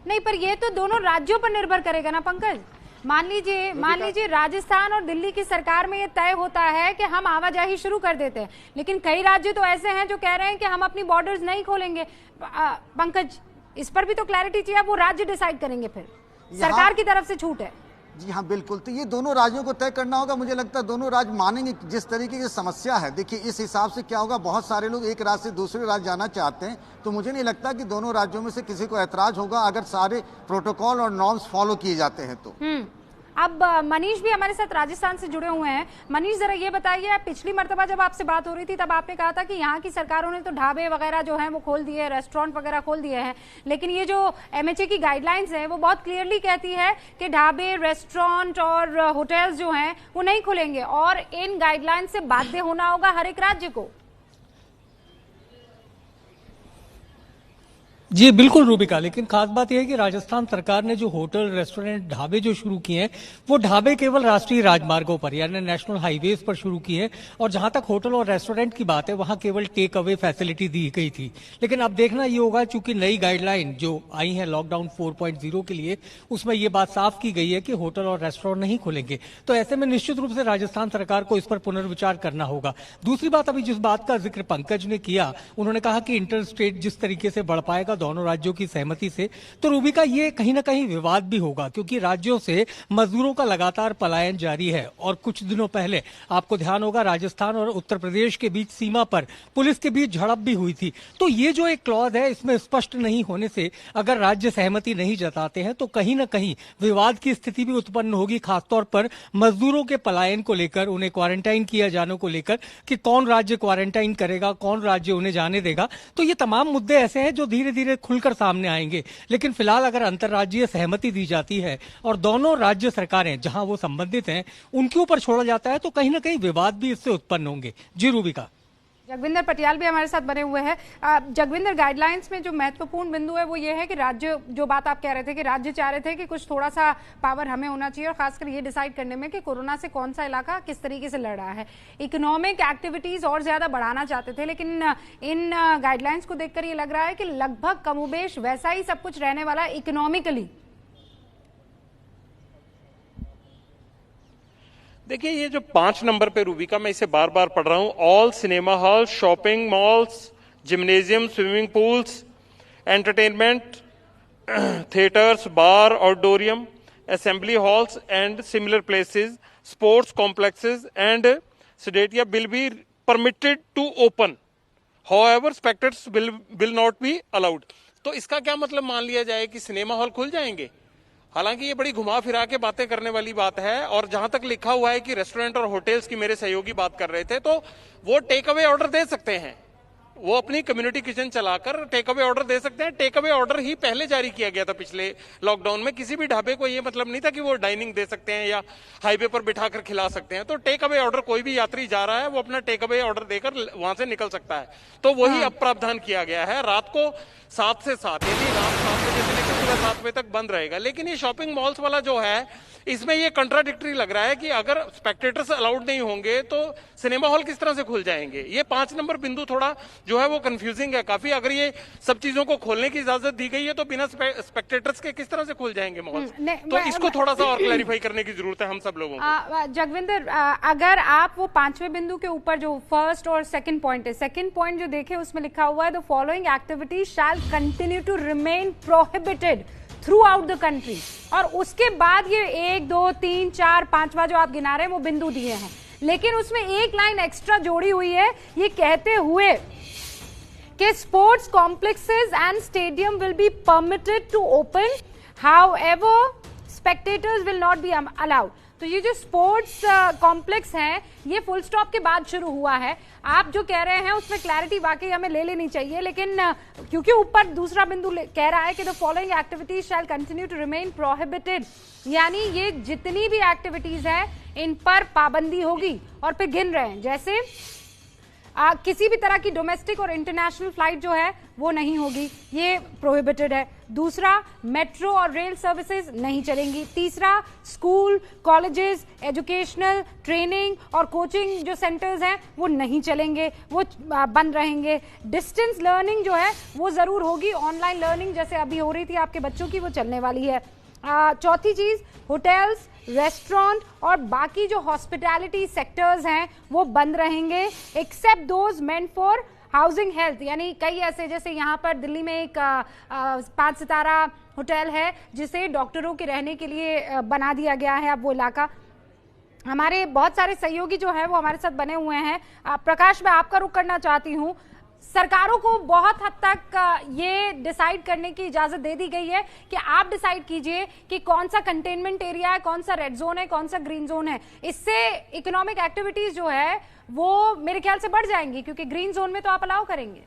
नहीं, पर ये तो दोनों राज्यों पर निर्भर करेगा ना पंकज। मान लीजिए राजस्थान और दिल्ली की सरकार में ये तय होता है कि हम आवाजाही शुरू कर देते हैं, लेकिन कई राज्य तो ऐसे हैं जो कह रहे हैं कि हम अपनी बॉर्डर्स नहीं खोलेंगे। पंकज, इस पर भी तो क्लैरिटी चाहिए, वो राज्य डिसाइड करेंगे, फिर सरकार की तरफ से छूट है। जी हाँ, बिल्कुल। तो ये दोनों राज्यों को तय करना होगा। मुझे लगता है दोनों राज्य मानेंगे। जिस तरीके की समस्या है, देखिए इस हिसाब से क्या होगा, बहुत सारे लोग एक राज्य से दूसरे राज्य जाना चाहते हैं, तो मुझे नहीं लगता कि दोनों राज्यों में से किसी को ऐतराज होगा अगर सारे प्रोटोकॉल और नॉर्म्स फॉलो किए जाते हैं तो। अब मनीष भी हमारे साथ राजस्थान से जुड़े हुए हैं। मनीष, जरा ये बताइए, पिछली मर्तबा जब आपसे बात हो रही थी तब आपने कहा था कि यहाँ की सरकारों ने तो ढाबे वगैरह जो हैं वो खोल दिए, रेस्टोरेंट वगैरह खोल दिए हैं, लेकिन ये जो एमएचए की गाइडलाइंस है वो बहुत क्लियरली कहती है कि ढाबे, रेस्टोरेंट और होटल्स जो हैं वो नहीं खुलेंगे और इन गाइडलाइंस से बाध्य होना होगा हर एक राज्य को। जी बिल्कुल रूबिका, लेकिन खास बात यह है कि राजस्थान सरकार ने जो होटल, रेस्टोरेंट, ढाबे जो शुरू किए हैं वो ढाबे केवल राष्ट्रीय राजमार्गों पर यानी नेशनल हाईवेज पर शुरू किए हैं, और जहां तक होटल और रेस्टोरेंट की बात है वहां केवल टेक अवे फैसिलिटी दी गई थी। लेकिन अब देखना ये होगा, चूंकि नई गाइडलाइन जो आई है लॉकडाउन 4.0 के लिए, उसमें ये बात साफ की गई है कि होटल और रेस्टोरेंट नहीं खुलेंगे, तो ऐसे में निश्चित रूप से राजस्थान सरकार को इस पर पुनर्विचार करना होगा। दूसरी बात, अभी जिस बात का जिक्र पंकज ने किया, उन्होंने कहा कि इंटर स्टेट जिस तरीके से बढ़ पाएगा दोनों राज्यों की सहमति से, तो रूबिका ये कहीं ना कहीं विवाद भी होगा, क्योंकि राज्यों से मजदूरों का लगातार पलायन जारी है। और कुछ दिनों पहले आपको ध्यान होगा राजस्थान और उत्तर प्रदेश के बीच सीमा पर पुलिस के बीच झड़प भी हुई थी। तो ये जो एक क्लॉज है, इसमें स्पष्ट नहीं होने से अगर राज्य सहमति नहीं जताते हैं तो कहीं ना कहीं विवाद की स्थिति भी उत्पन्न होगी, खासतौर पर मजदूरों के पलायन को लेकर, उन्हें क्वारंटाइन किया जाने को लेकर कि कौन राज्य क्वारंटाइन करेगा, कौन राज्य उन्हें जाने देगा। तो ये तमाम मुद्दे ऐसे हैं जो धीरे धीरे खुलकर सामने आएंगे। लेकिन फिलहाल अगर अंतर्राज्यीय सहमति दी जाती है और दोनों राज्य सरकारें जहां वो संबंधित हैं उनके ऊपर छोड़ा जाता है, तो कहीं ना कहीं विवाद भी इससे उत्पन्न होंगे। जी रूबिका। जगविंदर पटियाल भी हमारे साथ बने हुए हैं। जगविंदर, गाइडलाइंस में जो महत्वपूर्ण बिंदु है वो ये है कि राज्य, जो बात आप कह रहे थे कि राज्य चाह रहे थे कि कुछ थोड़ा सा पावर हमें होना चाहिए, और खासकर ये डिसाइड करने में कि कोरोना से कौन सा इलाका किस तरीके से लड़ रहा है। इकोनॉमिक एक्टिविटीज और ज्यादा बढ़ाना चाहते थे, लेकिन इन गाइडलाइंस को देखकर ये लग रहा है कि लगभग कमोबेश वैसा ही सब कुछ रहने वाला है इकोनॉमिकली। देखिए, ये जो 5 नंबर पे रूबिका, मैं इसे बार बार पढ़ रहा हूं, all cinema hall, shopping malls, gymnasium, swimming pools, entertainment theatres, bar, auditorium, assembly halls and similar places, sports complexes and stadia will be permitted to open, however spectators will not be allowed. तो इसका क्या मतलब मान लिया जाए कि cinema hall खुल जाएंगे? हालांकि ये बड़ी घुमा फिरा के बातें करने वाली बात है, और जहां तक लिखा हुआ है कि रेस्टोरेंट और होटल्स की मेरे सहयोगी बात कर रहे थे, तो वो टेक अवे ऑर्डर दे सकते हैं, वो अपनी कम्युनिटी किचन चलाकर टेक अवे ऑर्डर दे सकते हैं। टेक अवे ऑर्डर ही पहले जारी किया गया था पिछले लॉकडाउन में। किसी भी ढाबे को ये मतलब नहीं था कि वो डाइनिंग दे सकते हैं या हाईवे पर बिठाकर खिला सकते हैं। तो टेक अवे ऑर्डर, कोई भी यात्री जा रहा है वो अपना टेक अवे ऑर्डर देकर वहां से निकल सकता है। तो वही अब प्रावधान किया गया है। रात को 7 से 7, यानी रात 7 बजे से लेकर सुबह 7 बजे तक बंद रहेगा। लेकिन ये शॉपिंग मॉल्स वाला जो है, इसमें ये कंट्राडिक्टरी लग रहा है कि अगर स्पेक्टेटर्स अलाउड नहीं होंगे तो सिनेमा हॉल किस तरह से खुल जाएंगे। ये 5 नंबर बिंदु थोड़ा जो है वो कंफ्यूजिंग है काफी। अगर ये सब चीजों को खोलने की इजाजत दी गई है तो बिना स्पेक्टेटर्स के किस तरह से खुल जाएंगे मॉल। तो इसको थोड़ा सा और क्लैरिफाई करने की जरूरत है हम सब लोगों को। जगविंदर, अगर आप वो 5वें बिंदु के ऊपर जो फर्स्ट और सेकंड पॉइंट है, सेकंड पॉइंट जो देखे उसमें लिखा हुआ है the following activities shall continue to remain prohibited throughout the country, और उसके बाद ये 1, 2, 3, 4, 5वां जो आप गिना रहे हैं वो बिंदु दिए हैं। लेकिन उसमें एक लाइन एक्स्ट्रा जोड़ी हुई है ये कहते हुए कि sports complexes and stadium will be permitted to open, however spectators will not be allowed. तो ये जो स्पोर्ट्स कॉम्प्लेक्स हैं ये फुल स्टॉप के बाद शुरू हुआ है। आप जो कह रहे हैं उसमें क्लैरिटी वाकई हमें ले लेनी चाहिए, लेकिन क्योंकि ऊपर दूसरा बिंदु कह रहा है कि the following activities shall continue to remain prohibited, यानी ये जितनी भी एक्टिविटीज है इन पर पाबंदी होगी। और फिर गिन रहे हैं जैसे किसी भी तरह की डोमेस्टिक और इंटरनेशनल फ्लाइट जो है वो नहीं होगी, ये प्रोहिबिटेड है। दूसरा, मेट्रो और रेल सर्विसेज नहीं चलेंगी। तीसरा, स्कूल, कॉलेजेस, एजुकेशनल, ट्रेनिंग और कोचिंग जो सेंटर्स हैं वो नहीं चलेंगे, वो बंद रहेंगे। डिस्टेंस लर्निंग जो है वो जरूर होगी, ऑनलाइन लर्निंग जैसे अभी हो रही थी आपके बच्चों की वो चलने वाली है। चौथी चीज, होटल्स, रेस्टोरेंट और बाकी जो हॉस्पिटैलिटी सेक्टर्स हैं वो बंद रहेंगे except those meant for housing health, यानी कई ऐसे, जैसे यहाँ पर दिल्ली में एक 5 सितारा होटल है जिसे डॉक्टरों के रहने के लिए बना दिया गया है। अब वो इलाका, हमारे बहुत सारे सहयोगी जो है वो हमारे साथ बने हुए हैं। प्रकाश, मैं आपका रुख करना चाहती हूँ। सरकारों को बहुत हद तक ये डिसाइड करने की इजाजत दे दी गई है कि आप डिसाइड कीजिए कि कौन सा कंटेनमेंट एरिया है, कौन सा रेड जोन है, कौन सा ग्रीन जोन है। इससे इकोनॉमिक एक्टिविटीज जो है वो मेरे ख्याल से बढ़ जाएंगी, क्योंकि ग्रीन जोन में तो आप अलाउ करेंगे।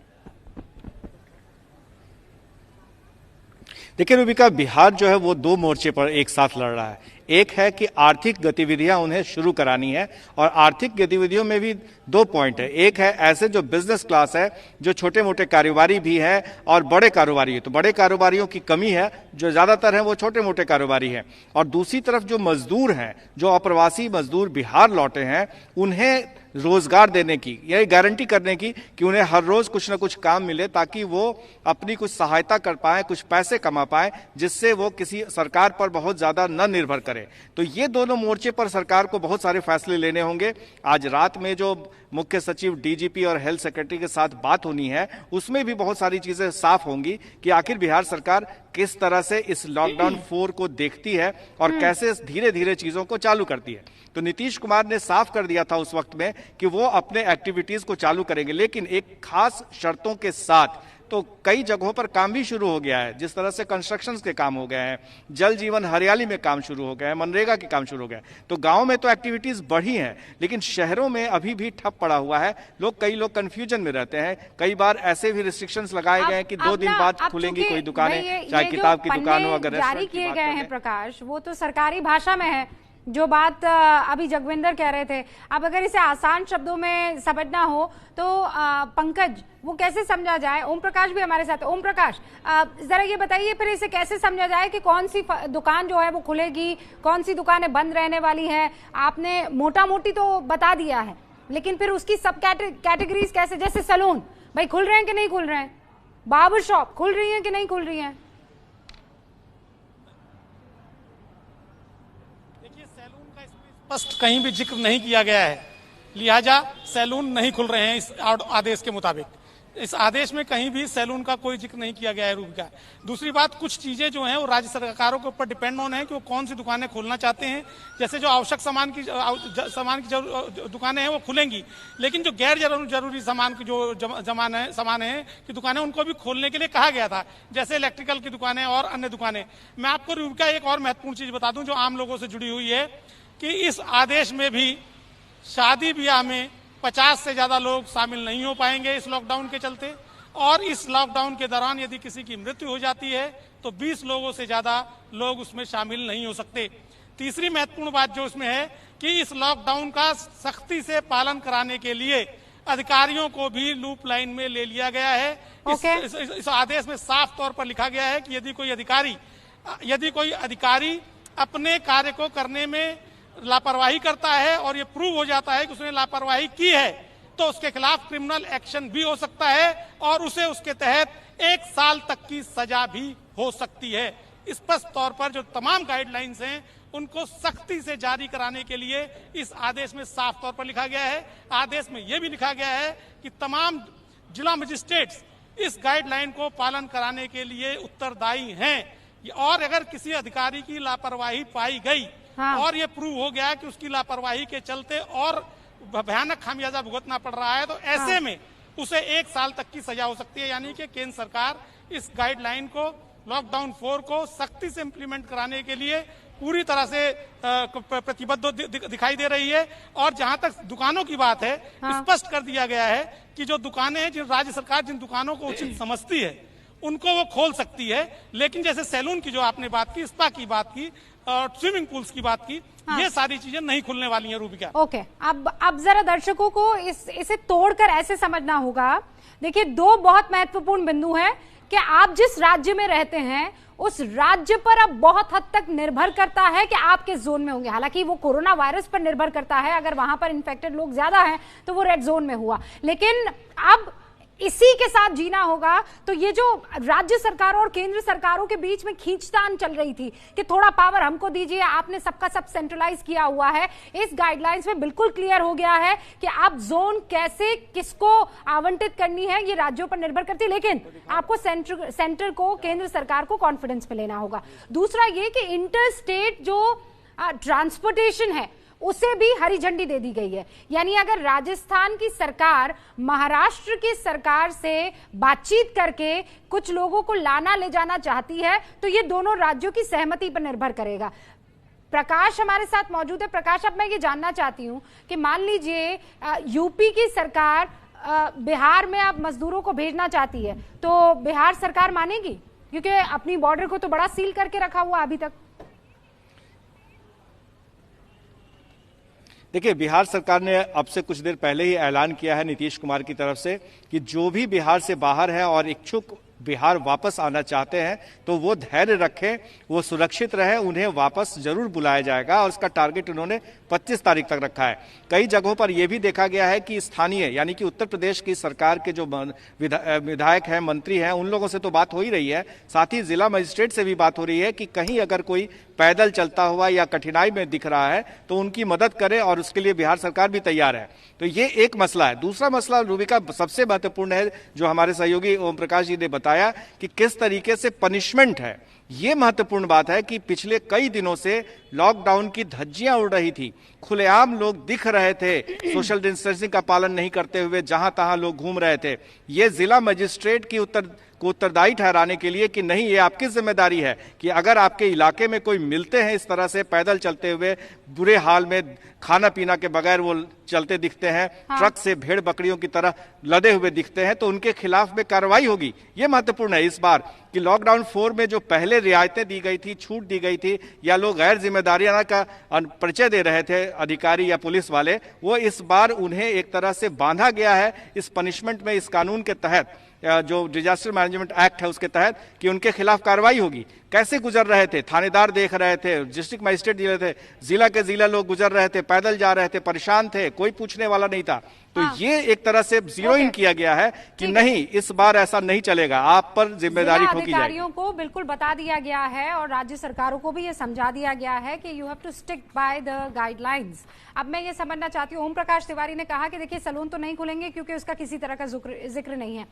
देखिए रूबिका, बिहार जो है वो 2 मोर्चे पर एक साथ लड़ रहा है। एक है कि आर्थिक गतिविधियां उन्हें शुरू करानी है, और आर्थिक गतिविधियों में भी 2 पॉइंट है। एक है ऐसे जो बिजनेस क्लास है, जो छोटे मोटे कारोबारी भी है और बड़े कारोबारी है, तो बड़े कारोबारियों की कमी है, जो ज्यादातर है वो छोटे मोटे कारोबारी हैं। और दूसरी तरफ जो मजदूर हैं, जो अप्रवासी मजदूर बिहार लौटे हैं, उन्हें रोजगार देने की, यही गारंटी करने की कि उन्हें हर रोज कुछ ना कुछ काम मिले, ताकि वो अपनी कुछ सहायता कर पाए, कुछ पैसे कमा पाए, जिससे वो किसी सरकार पर बहुत ज्यादा न निर्भर करे। तो ये दोनों मोर्चे पर सरकार को बहुत सारे फैसले लेने होंगे। आज रात में जो मुख्य सचिव, डीजीपी और हेल्थ सेक्रेटरी के साथ बात होनी है, उसमें भी बहुत सारी चीजें साफ होंगी कि आखिर बिहार सरकार किस तरह से इस लॉकडाउन 4 को देखती है और कैसे धीरे धीरे चीजों को चालू करती है। तो नीतीश कुमार ने साफ कर दिया था उस वक्त में कि वो अपने एक्टिविटीज को चालू करेंगे, लेकिन एक खास शर्तों के साथ। तो कई जगहों पर काम भी शुरू हो गया है, जिस तरह से कंस्ट्रक्शंस के काम हो गए हैं, जल जीवन हरियाली में काम शुरू हो गया है, मनरेगा के काम शुरू हो गया है। तो गांव में तो एक्टिविटीज बढ़ी हैं, लेकिन शहरों में अभी भी ठप पड़ा हुआ है। कई लोग कंफ्यूजन में रहते हैं। कई बार ऐसे भी रिस्ट्रिक्शंस लगाए गए हैं कि 2 दिन बाद खुलेंगी कोई दुकानें, चाहे किताब की दुकान हो, अगर जारी किए गए हैं प्रकाश, वो तो सरकारी भाषा में है। जो बात अभी जगविंदर कह रहे थे, अब अगर इसे आसान शब्दों में समझना हो तो पंकज, वो कैसे समझा जाए? ओम प्रकाश भी हमारे साथ। ओम प्रकाश, जरा ये बताइए फिर इसे कैसे समझा जाए कि कौन सी दुकान जो है वो खुलेगी, कौन सी दुकानें बंद रहने वाली है? आपने मोटा मोटी तो बता दिया है, लेकिन फिर उसकी सब कैटेगरीज कैसे, जैसे सैलून भाई खुल रहे हैं कि नहीं खुल रहे हैं, बार्बर शॉप खुल रही है कि नहीं खुल रही है? स्पष्ट कहीं भी जिक्र नहीं किया गया है, लिहाजा सैलून नहीं खुल रहे हैं इस आदेश के मुताबिक। इस आदेश में कहीं भी सैलून का कोई जिक्र नहीं किया गया है रूबिका। दूसरी बात, कुछ चीजें जो हैं वो राज्य सरकारों के ऊपर डिपेंड ऑन है कि वो कौन सी दुकानें खोलना चाहते हैं। जैसे जो आवश्यक सामान की दुकानें हैं वो खुलेंगी, लेकिन जो गैर जरूरी सामान की जो सामान है की दुकानें, उनको भी खोलने के लिए कहा गया था, जैसे इलेक्ट्रिकल की दुकानें और अन्य दुकानें। मैं आपको रूबिका एक और महत्वपूर्ण चीज बता दूं जो आम लोगों से जुड़ी हुई है, कि इस आदेश में भी शादी ब्याह में 50 से ज्यादा लोग शामिल नहीं हो पाएंगे इस लॉकडाउन के चलते, और इस लॉकडाउन के दौरान यदि किसी की मृत्यु हो जाती है तो 20 लोगों से ज्यादा लोग उसमें शामिल नहीं हो सकते। तीसरी महत्वपूर्ण बात जो इसमें है कि इस लॉकडाउन का सख्ती से पालन कराने के लिए अधिकारियों को भी लूप लाइन में ले लिया गया है। इस आदेश में साफ तौर पर लिखा गया है कि यदि कोई अधिकारी अपने कार्य को करने में लापरवाही करता है और ये प्रूव हो जाता है कि उसने लापरवाही की है तो उसके खिलाफ क्रिमिनल एक्शन भी हो सकता है और उसे उसके तहत 1 साल तक की सजा भी हो सकती है। स्पष्ट तौर पर जो तमाम गाइडलाइंस हैं उनको सख्ती से जारी कराने के लिए इस आदेश में साफ तौर पर लिखा गया है। आदेश में यह भी लिखा गया है कि तमाम जिला मजिस्ट्रेट्स इस गाइडलाइन को पालन कराने के लिए उत्तरदायी हैं, और अगर किसी अधिकारी की लापरवाही पाई गई और ये प्रूव हो गया कि उसकी लापरवाही के चलते और भयानक खामियाजा भुगतना पड़ रहा है तो ऐसे में उसे 1 साल तक की सजा हो सकती है। यानी कि केंद्र सरकार इस गाइडलाइन को, लॉकडाउन 4 को सख्ती से इंप्लीमेंट कराने के लिए पूरी तरह से प्रतिबद्ध दिखाई दे रही है। और जहां तक दुकानों की बात है, स्पष्ट कर दिया गया है कि जो दुकानें हैं, राज्य सरकार जिन दुकानों को उचित समझती है उनको वो खोल सकती है, लेकिन जैसे सैलून की जो आपने बात की, स्पा की बात की और स्विमिंग पूल्स की बात की, ये सारी चीजें नहीं खुलने वाली हैं रूबिका। ओके, अब जरा दर्शकों को इसे तोड़कर ऐसे समझना होगा। देखिए, 2 बहुत महत्वपूर्ण बिंदु हैं कि आप जिस राज्य में रहते हैं उस राज्य पर अब बहुत हद तक निर्भर करता है कि आप किस जोन में होंगे। हालांकि वो कोरोना वायरस पर निर्भर करता है, अगर वहां पर इन्फेक्टेड लोग ज्यादा हैं तो वो रेड जोन में हुआ, लेकिन अब इसी के साथ जीना होगा। तो ये जो राज्य सरकारों और केंद्र सरकारों के बीच में खींचतान चल रही थी कि थोड़ा पावर हमको दीजिए, आपने सबका सब सेंट्रलाइज किया हुआ है, इस गाइडलाइंस में बिल्कुल क्लियर हो गया है कि आप जोन कैसे किसको आवंटित करनी है ये राज्यों पर निर्भर करती है, लेकिन आपको सेंटर को, केंद्र सरकार को कॉन्फिडेंस पे लेना होगा। दूसरा ये कि इंटर स्टेट जो ट्रांसपोर्टेशन है उसे भी हरी झंडी दे दी गई है। यानी अगर राजस्थान की सरकार महाराष्ट्र की सरकार से बातचीत करके कुछ लोगों को लाना ले जाना चाहती है तो ये दोनों राज्यों की सहमति पर निर्भर करेगा। प्रकाश हमारे साथ मौजूद है। प्रकाश, अब मैं ये जानना चाहती हूं कि मान लीजिए यूपी की सरकार बिहार में अब मजदूरों को भेजना चाहती है तो बिहार सरकार मानेगी? क्योंकि अपनी बॉर्डर को तो बड़ा सील करके रखा हुआ अभी तक। देखिए, बिहार सरकार ने अब से कुछ देर पहले ही ऐलान किया है नीतीश कुमार की तरफ से कि जो भी बिहार से बाहर है और इच्छुक बिहार वापस आना चाहते हैं तो वो धैर्य रखें, वो सुरक्षित रहे, उन्हें वापस जरूर बुलाया जाएगा। और इसका टारगेट उन्होंने 25 तारीख तक रखा है। कई जगहों पर यह भी देखा गया है कि स्थानीय यानी कि उत्तर प्रदेश की सरकार के जो विधायक हैं, मंत्री हैं, उन लोगों से तो बात हो ही रही है, साथ ही जिला मजिस्ट्रेट से भी बात हो रही है कि कहीं अगर कोई पैदल चलता हुआ या कठिनाई में दिख रहा है तो उनकी मदद करे, और उसके लिए बिहार सरकार भी तैयार है। तो ये एक मसला है। दूसरा मसला रूबिका सबसे महत्वपूर्ण है, जो हमारे सहयोगी ओम प्रकाश जी ने बताया कि किस तरीके से पनिशमेंट है। ये महत्वपूर्ण बात है कि पिछले कई दिनों से लॉकडाउन की धज्जियां उड़ रही थी, खुलेआम लोग दिख रहे थे, सोशल डिस्टेंसिंग का पालन नहीं करते हुए जहां तहां लोग घूम रहे थे। ये जिला मजिस्ट्रेट की उत्तरदायी ठहराने के लिए कि नहीं, ये आपकी जिम्मेदारी है कि अगर आपके इलाके में कोई मिलते हैं इस तरह से पैदल चलते हुए, बुरे हाल में, खाना पीना के बगैर वो चलते दिखते हैं, ट्रक से भेड़ बकरियों की तरह लदे हुए दिखते हैं, तो उनके खिलाफ में कार्रवाई होगी। ये महत्वपूर्ण है इस बार कि लॉकडाउन 4 में जो पहले रियायतें दी गई थी, छूट दी गई थी, या लोग गैर जिम्मेदारियां का परिचय दे रहे थे अधिकारी या पुलिस वाले, वो इस बार उन्हें एक तरह से बांधा गया है इस पनिशमेंट में, इस कानून के तहत, जो डिजास्टर मैनेजमेंट एक्ट है उसके तहत, कि उनके खिलाफ कार्रवाई होगी। कैसे गुजर रहे थे, थानेदार देख रहे थे, डिस्ट्रिक्ट मजिस्ट्रेट देख रहे थे, जिला के जिला लोग गुजर रहे थे, पैदल जा रहे थे, परेशान थे, कोई पूछने वाला नहीं था। तो ये एक तरह से जीरो इन किया गया है कि नहीं, इस बार ऐसा नहीं चलेगा, आप पर जिम्मेदारी ठोकी जाएगी। अधिकारियों को बिल्कुल बता दिया गया है और राज्य सरकारों को भी ये समझा दिया गया है कि you have to stick by the guidelines. अब मैं ये समझना चाहती हूँ, ओम प्रकाश तिवारी ने कहा कि देखिए सैलून तो नहीं खुलेंगे क्योंकि उसका किसी तरह का जिक्र नहीं है।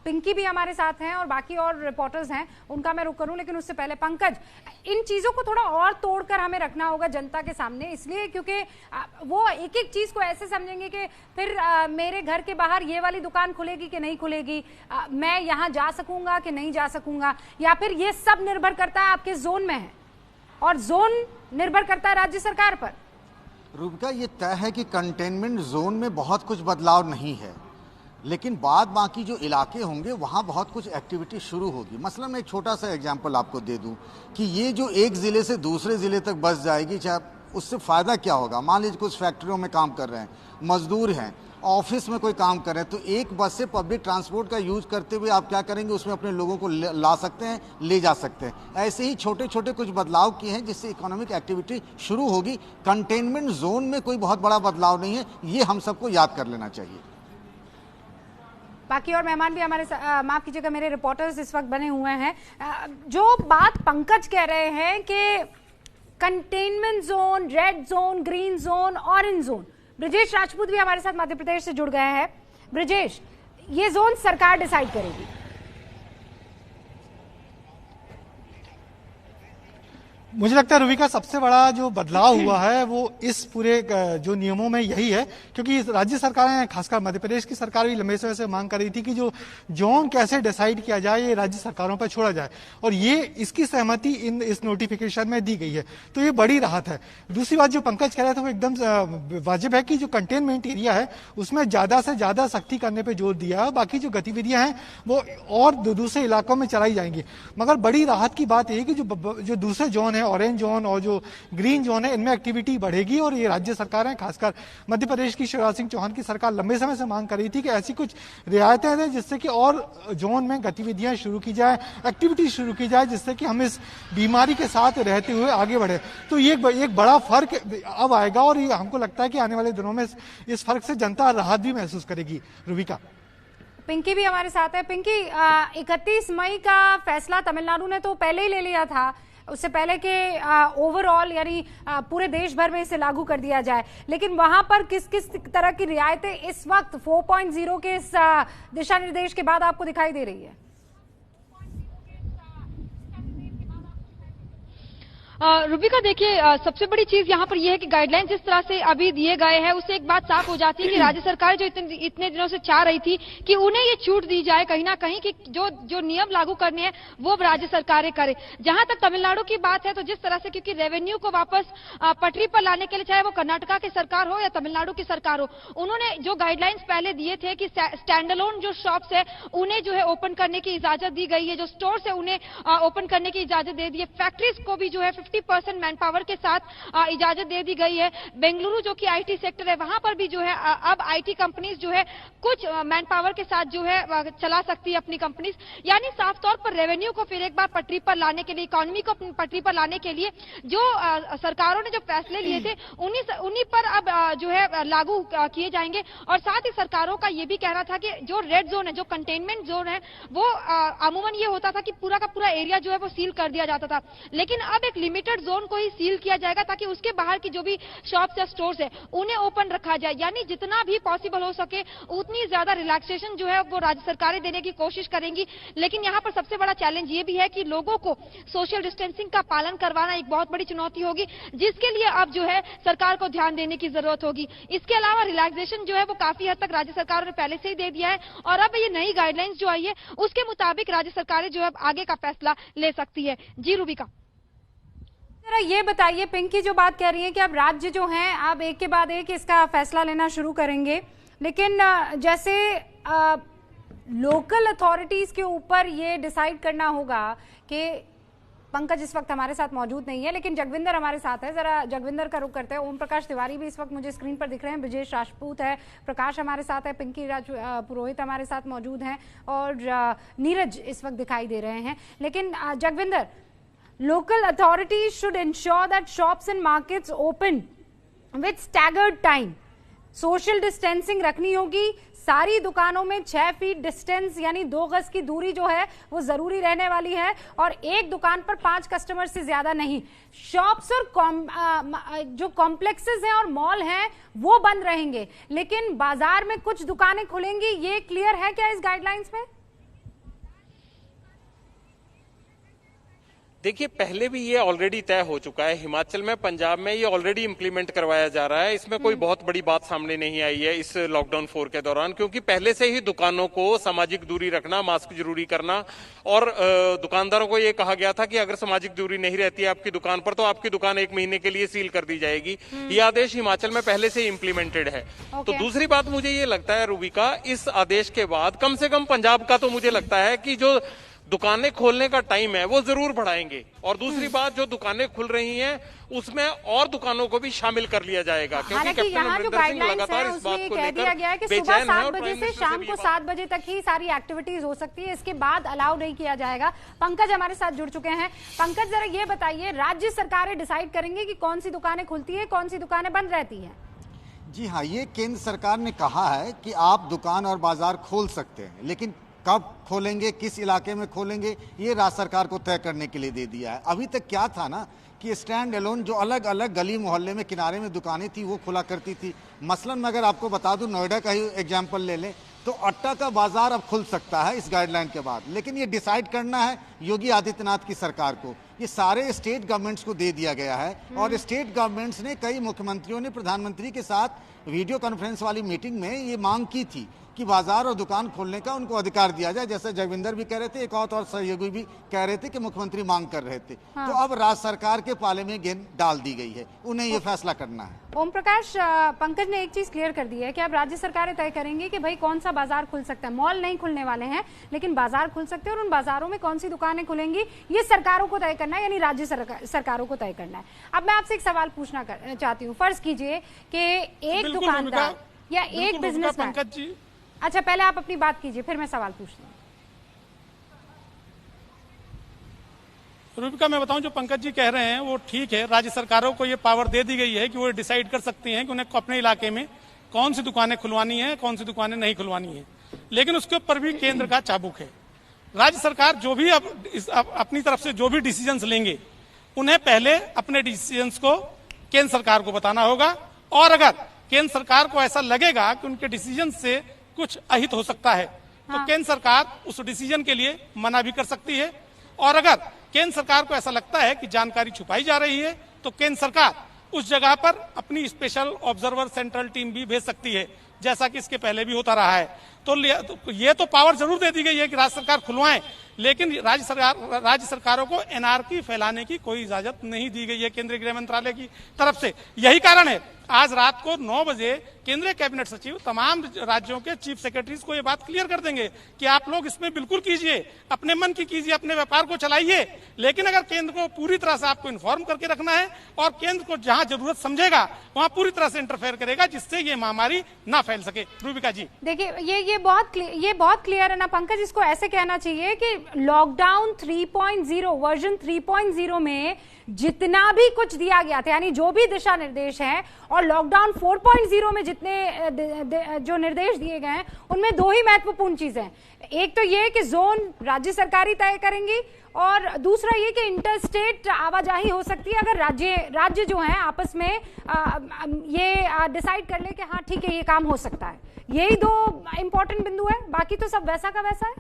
पिंकी भी हमारे साथ हैं और बाकी और रिपोर्टर्स हैं, उनका मैं रुक करूं, लेकिन उससे पहले पंकज, इन चीजों को थोड़ा और तोड़कर हमें रखना होगा जनता के सामने, इसलिए क्योंकि वो एक एक चीज को ऐसे समझेंगे कि फिर मेरे घर के बाहर ये वाली दुकान खुलेगी कि नहीं खुलेगी, मैं यहाँ जा सकूंगा कि नहीं जा सकूंगा, या फिर ये सब निर्भर करता है आपके जोन में है और जोन निर्भर करता है राज्य सरकार पर। रूबिका, ये तय है कि कंटेनमेंट जोन में बहुत कुछ बदलाव नहीं है, लेकिन बाद बाकी जो इलाके होंगे वहाँ बहुत कुछ एक्टिविटी शुरू होगी। मसलन मैं एक छोटा सा एग्जांपल आपको दे दूं कि ये जो एक ज़िले से दूसरे ज़िले तक बस जाएगी, चाहे उससे फ़ायदा क्या होगा। मान लीजिए कुछ फैक्ट्रियों में काम कर रहे हैं, मजदूर हैं, ऑफिस में कोई काम कर रहे हैं, तो एक बस से पब्लिक ट्रांसपोर्ट का यूज करते हुए आप क्या करेंगे, उसमें अपने लोगों को ला सकते हैं, ले जा सकते हैं। ऐसे ही छोटे छोटे कुछ बदलाव किए हैं जिससे इकोनॉमिक एक्टिविटी शुरू होगी। कंटेनमेंट जोन में कोई बहुत बड़ा बदलाव नहीं है, ये हम सबको याद कर लेना चाहिए। बाकी और मेहमान भी हमारे माफ कीजिएगा, मेरे रिपोर्टर्स इस वक्त बने हुए हैं। जो बात पंकज कह रहे हैं कि containment zone, red zone, green zone, orange zone, Brijesh Rajput भी हमारे साथ मध्य प्रदेश से जुड़ गए हैं। ब्रिजेश, ये जोन सरकार डिसाइड करेगी? मुझे लगता है रूबिका, सबसे बड़ा जो बदलाव हुआ है वो इस पूरे जो नियमों में यही है, क्योंकि राज्य सरकारें, खासकर मध्य प्रदेश की सरकार भी लंबे समय से मांग कर रही थी कि जो जोन कैसे डिसाइड किया जाए ये राज्य सरकारों पर छोड़ा जाए, और ये इसकी सहमति इस नोटिफिकेशन में दी गई है, तो ये बड़ी राहत है। दूसरी बात जो पंकज कह रहे थे वो एकदम वाजिब है कि जो कंटेनमेंट एरिया है उसमें ज्यादा से ज्यादा सख्ती करने पर जोर दिया है, बाकी जो गतिविधियां हैं वो और दूसरे इलाकों में चलाई जाएंगी। मगर बड़ी राहत की बात यह है कि जो दूसरे जोन है, ऑरेंज जोन और जो ग्रीन जोन है, इनमें एक्टिविटी बढ़ेगी। और ये राज्य सरकारें, खासकर मध्य प्रदेश की शिवराज सिंह चौहान की सरकार लंबे समय से मांग कर रही थी कि ऐसी कुछ रियायतें दें जिससे कि और जोन में गतिविधियां शुरू की जाए, एक्टिविटी शुरू की जाए, जिससे कि हम इस बीमारी के साथ रहते हुए आगे बढ़े। तो ये एक बड़ा फर्क अब आएगा और ये हमको लगता है कि आने वाले दिनों में इस फर्क से जनता राहत भी महसूस करेगी। रूबिका, पिंकी भी हमारे साथ है। पिंकी, 31 मई का फैसला तमिलनाडु ने तो पहले ही ले लिया था, उससे पहले कि ओवरऑल यानी पूरे देश भर में इसे लागू कर दिया जाए, लेकिन वहां पर किस किस तरह की रियायतें इस वक्त 4.0 के इस दिशा निर्देश के बाद आपको दिखाई दे रही है? रूबिका, देखिए, सबसे बड़ी चीज यहाँ पर यह है कि गाइडलाइंस जिस तरह से अभी दिए गए हैं उससे एक बात साफ हो जाती है कि राज्य सरकार जो इतने दिनों से चाह रही थी कि उन्हें ये छूट दी जाए कहीं ना कहीं कि जो नियम लागू करने हैं वो राज्य सरकारें करें। जहां तक तमिलनाडु की बात है तो जिस तरह से, क्योंकि रेवेन्यू को वापस पटरी पर लाने के लिए, चाहे वो कर्नाटका की सरकार हो या तमिलनाडु की सरकार हो, उन्होंने जो गाइडलाइंस पहले दिए थे कि स्टैंड अलोन जो शॉप्स है उन्हें जो है ओपन करने की इजाजत दी गई है, जो स्टोर्स है उन्हें ओपन करने की इजाजत दे दी है, फैक्ट्रीज को भी जो है 50% मैन पावर के साथ इजाजत दे दी गई है। बेंगलुरु जो कि आईटी सेक्टर है वहां पर भी जो है अब आईटी कंपनीज जो है कुछ मैन पावर के साथ जो है चला सकती है अपनी कंपनीज। यानी साफ तौर पर रेवेन्यू को फिर एक बार पटरी पर लाने के लिए, इकोनॉमी को पटरी पर लाने के लिए जो सरकारों ने जो फैसले लिए थे उन्हीं पर अब जो है लागू किए जाएंगे। और साथ ही सरकारों का ये भी कहना था कि जो रेड जोन है, जो कंटेनमेंट जोन है, वो अमूमन ये होता था कि पूरा का पूरा एरिया जो है वो सील कर दिया जाता था, लेकिन अब एक लिमिटेड जोन को ही सील किया जाएगा ताकि उसके बाहर की जो भी शॉप्स या स्टोर्स है उन्हें ओपन रखा जाए। यानी जितना भी पॉसिबल हो सके उतनी ज्यादा रिलैक्सेशन जो है वो राज्य सरकारें देने की कोशिश करेंगी। लेकिन यहाँ पर सबसे बड़ा चैलेंज ये भी है कि लोगों को सोशल डिस्टेंसिंग का पालन करवाना एक बहुत बड़ी चुनौती होगी, जिसके लिए अब जो है सरकार को ध्यान देने की जरूरत होगी। इसके अलावा रिलैक्सेशन जो है वो काफी हद तक राज्य सरकारों ने पहले से ही दे दिया है और अब ये नई गाइडलाइंस जो आई है उसके मुताबिक राज्य सरकारें जो है आगे का फैसला ले सकती है। जी रूबिका, जरा ये बताइए, पिंकी जो बात कह रही है कि अब राज्य जो हैं अब एक के बाद एक इसका फैसला लेना शुरू करेंगे, लेकिन जैसे लोकल अथॉरिटीज के ऊपर ये डिसाइड करना होगा कि पंकज इस वक्त हमारे साथ मौजूद नहीं है लेकिन जगविंदर हमारे साथ है, जरा जगविंदर का रुख करते हैं। ओम प्रकाश तिवारी भी इस वक्त मुझे स्क्रीन पर दिख रहे हैं, ब्रिजेश राजपूत है, प्रकाश हमारे साथ है, पिंकी पुरोहित हमारे साथ मौजूद हैं और नीरज इस वक्त दिखाई दे रहे हैं। लेकिन Jagvinder, local authorities should ensure that shops and markets open with staggered time. Social distancing रखनी होगी, सारी दुकानों में 6 फीट डिस्टेंस यानी 2 गज की दूरी जो है वो जरूरी रहने वाली है और एक दुकान पर 5 कस्टमर से ज्यादा नहीं। शॉप्स और जो कॉम्प्लेक्सेस हैं और मॉल हैं वो बंद रहेंगे, लेकिन बाजार में कुछ दुकानें खुलेंगी। ये क्लियर है क्या इस गाइडलाइंस में? देखिए, पहले भी ये ऑलरेडी तय हो चुका है। हिमाचल में, पंजाब में ये ऑलरेडी इंप्लीमेंट करवाया जा रहा है। इसमें कोई बहुत बड़ी बात सामने नहीं आई है इस लॉकडाउन 4 के दौरान, क्योंकि पहले से ही दुकानों को सामाजिक दूरी रखना, मास्क जरूरी करना और दुकानदारों को ये कहा गया था कि अगर सामाजिक दूरी नहीं रहती है आपकी दुकान पर तो आपकी दुकान 1 महीने के लिए सील कर दी जाएगी। ये आदेश हिमाचल में पहले से इम्प्लीमेंटेड है। तो दूसरी बात मुझे ये लगता है रूबिका, इस आदेश के बाद कम से कम पंजाब का तो मुझे लगता है कि जो दुकानें खोलने का टाइम है वो जरूर बढ़ाएंगे। और दूसरी बात, जो दुकानें खुल रही हैं उसमें और दुकानों को भी शामिल कर लिया जाएगा, क्योंकि कैप्टन अमरिंदर सिंह लगातार इस बात को लेकर बेचैन है और बजे से शाम को 7 बजे तक ही सारी एक्टिविटीज हो सकती है, इसके बाद अलाउ नहीं किया जाएगा। पंकज हमारे साथ जुड़ चुके हैं। पंकज, जरा ये बताइए, राज्य सरकारें डिसाइड करेंगे कि कौन सी दुकानें खुलती है, कौन सी दुकानें बंद रहती हैं? जी हाँ, ये केंद्र सरकार ने कहा है कि आप दुकान और बाजार खोल सकते हैं, लेकिन कब खोलेंगे, किस इलाके में खोलेंगे, ये राज्य सरकार को तय करने के लिए दे दिया है। अभी तक क्या था ना कि स्टैंड अलोन जो अलग अलग गली मोहल्ले में किनारे में दुकानें थी वो खुला करती थी। मसलन मैं अगर आपको बता दूं, नोएडा का ही एग्जांपल ले लें तो अट्टा का बाजार अब खुल सकता है इस गाइडलाइन के बाद, लेकिन ये डिसाइड करना है योगी आदित्यनाथ की सरकार को। ये सारे स्टेट गवर्नमेंट्स को दे दिया गया है और स्टेट गवर्नमेंट्स ने, कई मुख्यमंत्रियों ने प्रधानमंत्री के साथ वीडियो कॉन्फ्रेंस वाली मीटिंग में ये मांग की थी कि बाजार और दुकान खोलने का उनको अधिकार दिया जाए। जैसे जगविंदर भी कह रहे थे, एक और सहयोगी भी कह रहे थे कि मुख्यमंत्री मांग कर रहे थे। हाँ। तो अब राज्य सरकार के पाले में गेंद डाल दी गई है, उन्हें ये फैसला करना है। ओम प्रकाश, पंकज ने एक चीज क्लियर कर दी है कि अब राज्य सरकारें तय करेंगी कि भाई कौन सा बाजार खुल सकता है। मॉल नहीं खुलने वाले हैं, लेकिन बाजार खुल सकते हैं और उन बाजारों में कौन सी दुकानें खुलेंगी ये सरकारों को तय करना है, यानी राज्य सरकारों को तय करना है। अब मैं आपसे एक सवाल पूछना चाहती हूँ। फर्ज कीजिए कि एक दुकानदार या एक बिजनेसमैन, पंकज जी, अच्छा पहले आप अपनी बात कीजिए फिर मैं सवाल पूछती हूँ। रूबिका, मैं बताऊं, जो पंकज जी कह रहे हैं वो ठीक है। राज्य सरकारों को ये पावर दे दी गई है कि वो डिसाइड कर सकती हैं कि उन्हें अपने इलाके में कौन सी दुकानें खुलवानी है, कौन सी दुकानें नहीं खुलवानी है। लेकिन उसके ऊपर भी केंद्र का चाबुक है। राज्य सरकार जो भी अपनी तरफ से जो भी डिसीजंस लेंगे, उन्हें पहले अपने डिसीजंस को केंद्र सरकार को बताना होगा। और अगर केंद्र सरकार को ऐसा लगेगा कि उनके डिसीजन से कुछ अहित हो सकता है, तो केंद्र सरकार उस डिसीजन के लिए मना भी कर सकती है। और अगर केंद्र सरकार को ऐसा लगता है कि जानकारी छुपाई जा रही है, तो केंद्र सरकार उस जगह पर अपनी स्पेशल ऑब्जर्वर सेंट्रल टीम भी भेज सकती है, जैसा कि इसके पहले भी होता रहा है। तो ये तो पावर जरूर दे दी गई है कि राज्य सरकार खुलवाएं, लेकिन राज्य सरकारों को एनआरकी फैलाने की कोई इजाजत नहीं दी गई है केंद्रीय गृह मंत्रालय की तरफ से। यही कारण है आज रात को 9 बजे केंद्रीय कैबिनेट सचिव तमाम राज्यों के चीफ सेक्रेटरीज को ये बात क्लियर कर देंगे कि आप लोग इसमें बिल्कुल कीजिए, अपने मन की कीजिए, अपने व्यापार को चलाइए, लेकिन अगर केंद्र को पूरी तरह से आपको इन्फॉर्म करके रखना है और केंद्र को जहां जरूरत समझेगा वहां पूरी तरह से इंटरफेयर करेगा, जिससे ये महामारी ना फैल सके। रूबिका जी, देखिए ये बहुत क्लियर है ना पंकज। इसको ऐसे कहना चाहिए कि लॉकडाउन 3.0 वर्जन 3.0 में जितना भी कुछ दिया गया था, यानी जो भी दिशा निर्देश हैं, और लॉकडाउन 4.0 में जितने जो निर्देश दिए गए हैं, उनमें 2 ही महत्वपूर्ण चीजें हैं। एक तो ये कि जोन राज्य सरकारी तय करेंगी और दूसरा ये कि इंटरस्टेट आवाजाही हो सकती है अगर राज्य जो हैं आपस में ये डिसाइड कर ले कि हाँ ठीक है ये काम हो सकता है। यही 2 इंपॉर्टेंट बिंदु है, बाकी तो सब वैसा का वैसा है।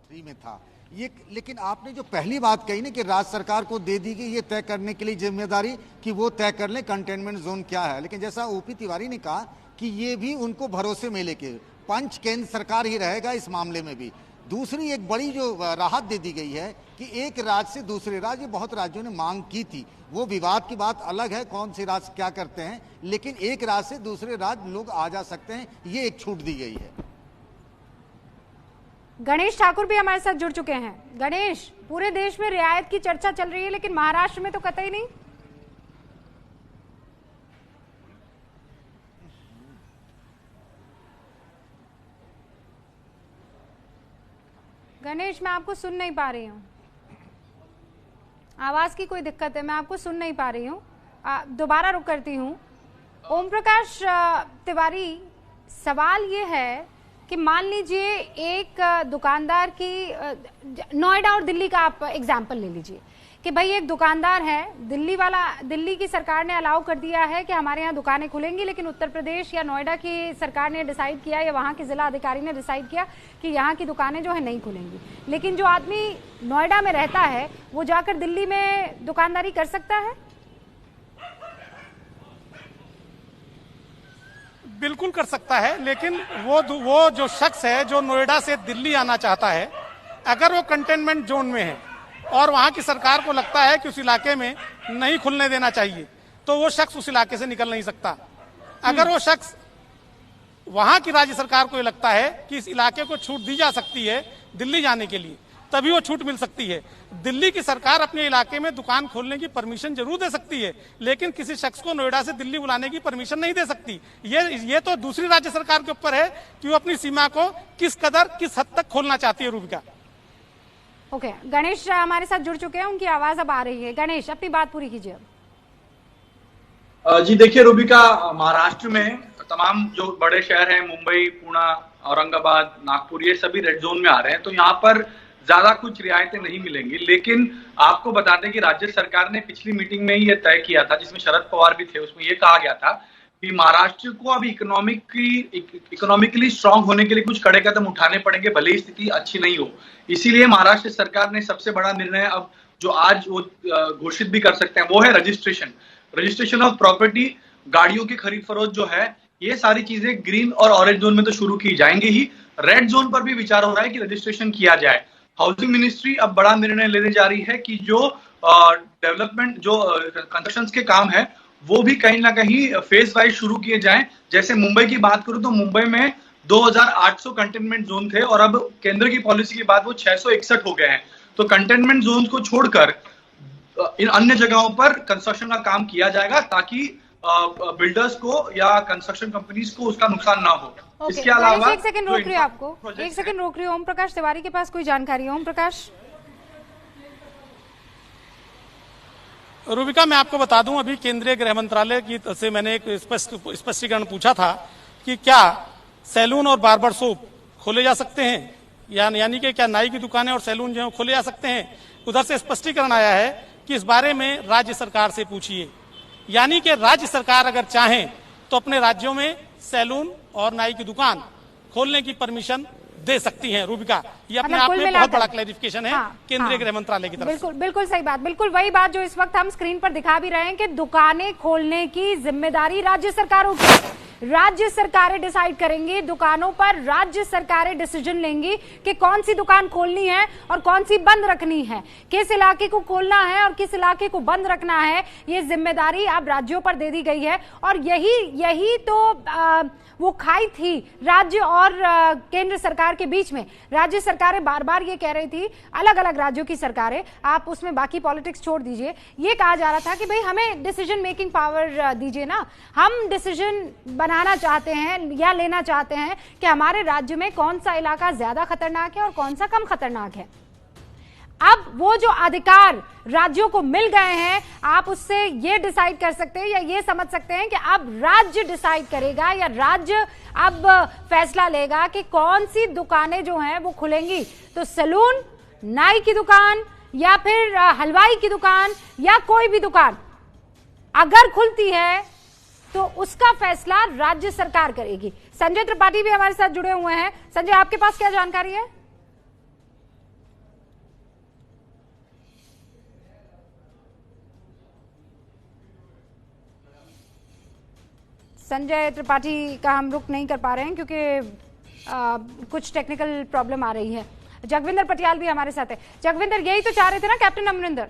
3 में था ये, लेकिन आपने जो पहली बात कही ना कि राज्य सरकार को दे दी गई ये तय करने के लिए जिम्मेदारी कि वो तय कर ले कंटेनमेंट जोन क्या है, लेकिन जैसा ओपी तिवारी ने कहा कि ये भी उनको भरोसे में लेके पंच केंद्र सरकार ही रहेगा इस मामले में भी। दूसरी एक बड़ी जो राहत दे दी गई है कि एक राज्य से दूसरे राज्य, बहुत राज्यों ने मांग की थी, वो विवाद की बात अलग है कौन से राज्य क्या करते हैं, लेकिन एक राज्य से दूसरे राज्य लोग आ जा सकते हैं, ये एक छूट दी गई है। गणेश ठाकुर भी हमारे साथ जुड़ चुके हैं। गणेश, पूरे देश में रियायत की चर्चा चल रही है, लेकिन महाराष्ट्र में तो कतई नहीं। गणेश, मैं आपको सुन नहीं पा रही हूँ, आवाज की कोई दिक्कत है, मैं आपको सुन नहीं पा रही हूँ। दोबारा रुक करती हूँ। ओम प्रकाश तिवारी, सवाल ये है कि मान लीजिए एक दुकानदार की, नोएडा और दिल्ली का आप एग्जाम्पल ले लीजिए, कि भाई एक दुकानदार है, दिल्ली की सरकार ने अलाउ कर दिया है कि हमारे यहाँ दुकानें खुलेंगी, लेकिन उत्तर प्रदेश या नोएडा की सरकार ने डिसाइड किया या वहाँ के जिला अधिकारी ने डिसाइड किया कि यहाँ की दुकानें जो है नहीं खुलेंगी। लेकिन जो आदमी नोएडा में रहता है वो जाकर दिल्ली में दुकानदारी कर सकता है? बिल्कुल कर सकता है, लेकिन वो जो शख्स है जो नोएडा से दिल्ली आना चाहता है, अगर वो कंटेनमेंट जोन में है और वहां की सरकार को लगता है कि उस इलाके में नहीं खुलने देना चाहिए, तो वो शख्स उस इलाके से निकल नहीं सकता। अगर वो शख्स वहां की राज्य सरकार को ये लगता है कि इस इलाके को छूट दी जा सकती है दिल्ली जाने के लिए, तभी वो छूट मिल सकती है। दिल्ली की सरकार अपने इलाके में दुकान खोलने की परमिशन जरूर दे सकती है, लेकिन किसी शख्स को नोएडा से दिल्ली बुलाने की परमिशन नहीं दे सकती। ये तो दूसरी राज्य सरकार के ऊपर है कि वो अपनी सीमा को किस हद तक खोलना चाहती है। रूबिका। ओके, गणेश हमारे साथ जुड़ चुके हैं, उनकी आवाज अब आ रही है। गणेश, अपनी बात पूरी कीजिए। जी देखिए रूबिका, महाराष्ट्र में तमाम जो बड़े शहर हैं, मुंबई, पुणे, औरंगाबाद, नागपुर, ये सभी रेड जोन में आ रहे हैं, तो यहाँ पर ज्यादा कुछ रियायतें नहीं मिलेंगी। लेकिन आपको बता दें कि राज्य सरकार ने पिछली मीटिंग में ही ये तय किया था, जिसमें शरद पवार भी थे, उसमें ये कहा गया था कि महाराष्ट्र को अब इकोनॉमिकली स्ट्रांग होने के लिए कुछ कड़े कदम उठाने पड़ेंगे, भले ही स्थिति अच्छी नहीं हो। इसीलिए महाराष्ट्र सरकार ने सबसे बड़ा निर्णय अब जो आज वो घोषित भी कर सकते हैं, वो है रजिस्ट्रेशन ऑफ प्रॉपर्टी। गाड़ियों की खरीद फरोख्त जो है, ये सारी चीजें ग्रीन और ऑरेंज जोन में तो शुरू की जाएंगे ही, रेड जोन पर भी विचार हो रहा है कि रजिस्ट्रेशन किया जाए। हाउसिंग मिनिस्ट्री अब बड़ा निर्णय लेने जा रही है कि जो डेवलपमेंट, जो कंस्ट्रक्शन के काम है, वो भी कहीं ना कहीं फेज वाइज शुरू किए जाएं। जैसे मुंबई की बात करूं तो मुंबई में 2800 कंटेनमेंट जोन थे और अब केंद्र की पॉलिसी के बाद वो 661 हो गए हैं। तो कंटेनमेंट जोन को छोड़कर इन अन्य जगहों पर कंस्ट्रक्शन का काम किया जाएगा, ताकि बिल्डर्स को या कंस्ट्रक्शन कंपनीज को उसका नुकसान ना हो। इसके अलावा एक सेकंड रोक रही हूँ आपको, एक सेकंड रोक रही हूँ। ओम प्रकाश तिवारी के पास कोई जानकारी है? ओम प्रकाश। रूबिका, मैं आपको बता दूं, अभी केंद्रीय गृह मंत्रालय की से मैंने एक स्पष्टीकरण पूछा था कि क्या सैलून और बार्बर शॉप खोले जा सकते हैं, यानी कि क्या नाई की दुकानें और सैलून जो खोले जा सकते हैं। उधर से स्पष्टीकरण आया है कि इस बारे में राज्य सरकार से पूछिए, यानी कि राज्य सरकार अगर चाहें तो अपने राज्यों में सैलून और नाई की दुकान खोलने की परमिशन दे सकती हैं। रूबिका, ये अपने आप में बहुत बड़ा क्लैरिफिकेशन है केंद्रीय गृह मंत्रालय की तरफ से। बिल्कुल सही बात, बिल्कुल वही बात जो इस वक्त हम स्क्रीन पर दिखा भी रहे हैं कि दुकानें खोलने की जिम्मेदारी राज्य सरकारों की। राज्य सरकारें डिसाइड करेंगी, दुकानों पर राज्य सरकारें डिसीजन लेंगी कि कौन सी दुकान खोलनी है और कौन सी बंद रखनी है, किस इलाके को खोलना है और किस इलाके को बंद रखना है। ये जिम्मेदारी अब राज्यों पर दे दी गई है और यही तो वो खाई थी राज्य और केंद्र सरकार के बीच में। राज्य सरकारें बार बार ये कह रही थी, अलग अलग राज्यों की सरकारें, आप उसमें बाकी पॉलिटिक्स छोड़ दीजिए, ये कहा जा रहा था कि भाई हमें डिसीजन मेकिंग पावर दीजिए ना, हम डिसीजन बनाना चाहते हैं या लेना चाहते हैं कि हमारे राज्य में कौन सा इलाका ज्यादा खतरनाक है और कौन सा कम खतरनाक है। अब वो जो अधिकार राज्यों को मिल गए हैं, आप उससे ये डिसाइड कर सकते हैं या ये समझ सकते हैं कि अब राज्य डिसाइड करेगा या राज्य अब फैसला लेगा कि कौन सी दुकानें जो हैं वो खुलेंगी। तो सैलून, नाई की दुकान या फिर हलवाई की दुकान या कोई भी दुकान अगर खुलती है तो उसका फैसला राज्य सरकार करेगी। संजय त्रिपाठी भी हमारे साथ जुड़े हुए हैं। संजय, आपके पास क्या जानकारी है? संजय त्रिपाठी का हम रुख नहीं कर पा रहे हैं क्योंकि कुछ टेक्निकल प्रॉब्लम आ रही है। जगविंदर पटियाल भी हमारे साथ है। जगविंदर, यही तो चाह रहे थे ना कैप्टन अमरिंदर?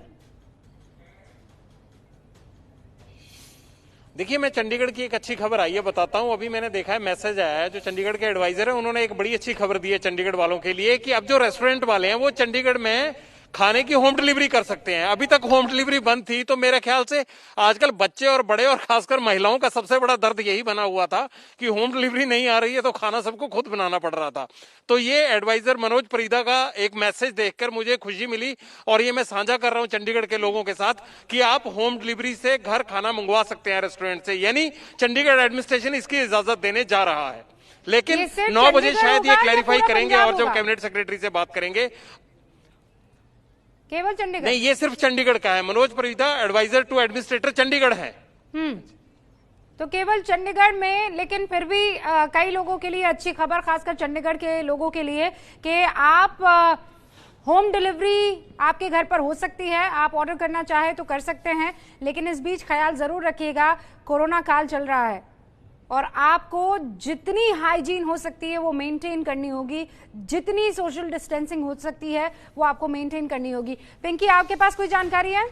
देखिए, मैं चंडीगढ़ की एक अच्छी खबर आई है बताता हूं। अभी मैंने देखा है, मैसेज आया है, जो चंडीगढ़ के एडवाइजर है उन्होंने एक बड़ी अच्छी खबर दी है चंडीगढ़ वालों के लिए कि अब जो रेस्टोरेंट वाले हैं वो चंडीगढ़ में खाने की होम डिलीवरी कर सकते हैं। अभी तक होम डिलीवरी बंद थी, तो मेरे ख्याल से आजकल बच्चे और बड़े और खासकर महिलाओं का सबसे बड़ा दर्द यही बना हुआ था कि होम डिलीवरी नहीं आ रही है तो खाना सबको खुद बनाना पड़ रहा था। तो ये एडवाइजर मनोज परीदा का एक मैसेज देखकर मुझे खुशी मिली और ये मैं साझा कर रहा हूं चंडीगढ़ के लोगों के साथ कि आप होम डिलीवरी से घर खाना मंगवा सकते हैं रेस्टोरेंट से। यानी चंडीगढ़ एडमिनिस्ट्रेशन इसकी इजाजत देने जा रहा है, लेकिन 9 बजे शायद ये क्लैरिफाई करेंगे और जब कैबिनेट सेक्रेटरी से बात करेंगे। केवल चंडीगढ़ नहीं, ये सिर्फ चंडीगढ़ का है। Manoj Parida, adviser to administrator, Chandigarh है। तो केवल चंडीगढ़ में, लेकिन फिर भी कई लोगों के लिए अच्छी खबर, खासकर चंडीगढ़ के लोगों के लिए, कि आप होम डिलीवरी आपके घर पर हो सकती है। आप ऑर्डर करना चाहे तो कर सकते हैं, लेकिन इस बीच ख्याल जरूर रखिएगा, कोरोना काल चल रहा है और आपको जितनी हाइजीन हो सकती है वो मेंटेन करनी होगी, जितनी सोशल डिस्टेंसिंग हो सकती है वो आपको मेंटेन करनी होगी। पिंकी, आपके पास कोई जानकारी है?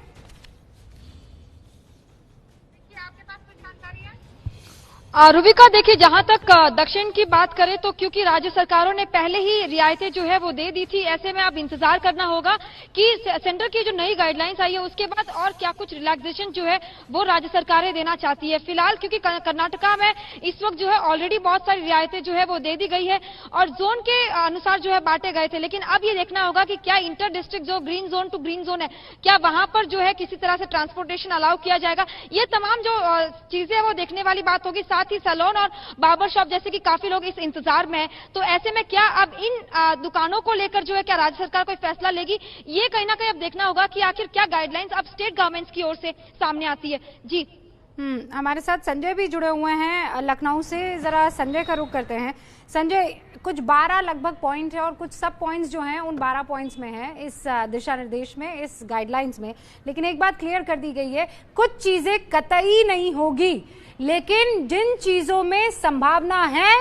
रुबिका, देखिए, जहां तक दक्षिण की बात करें तो क्योंकि राज्य सरकारों ने पहले ही रियायतें जो है वो दे दी थी, ऐसे में अब इंतजार करना होगा कि सेंटर की जो नई गाइडलाइंस आई है उसके बाद और क्या कुछ रिलैक्सेशन जो है वो राज्य सरकारें देना चाहती है। फिलहाल क्योंकि कर्नाटका में इस वक्त जो है ऑलरेडी बहुत सारी रियायतें जो है वो दे दी गई है और जोन के अनुसार जो है बांटे गए थे, लेकिन अब ये देखना होगा कि क्या इंटर डिस्ट्रिक्ट जो green zone to green zone है, क्या वहां पर जो है किसी तरह से ट्रांसपोर्टेशन अलाउ किया जाएगा। ये तमाम जो चीजें है वो देखने वाली बात होगी। साथ ही सैलून और बार्बर शॉप जैसे कि काफी लोग इस इंतजार में हैं, तो ऐसे में क्या अब इन दुकानों को लेकर जो है क्या राज्य सरकार कोई फैसला लेगी, ये कहीं ना कहीं अब देखना होगा कि आखिर क्या गाइडलाइंस अब स्टेट गवर्नमेंट्स की ओर से सामने आती है। जी, हमारे साथ संजय भी जुड़े हुए हैं लखनऊ से, जरा संजय का रुख करते हैं। संजय, कुछ 12 लगभग पॉइंट है और कुछ सब पॉइंट्स जो हैं उन 12 पॉइंट्स में है इस दिशा निर्देश में, इस गाइडलाइंस में, लेकिन एक बात क्लियर कर दी गई है, कुछ चीजें कतई नहीं होगी, लेकिन जिन चीजों में संभावना है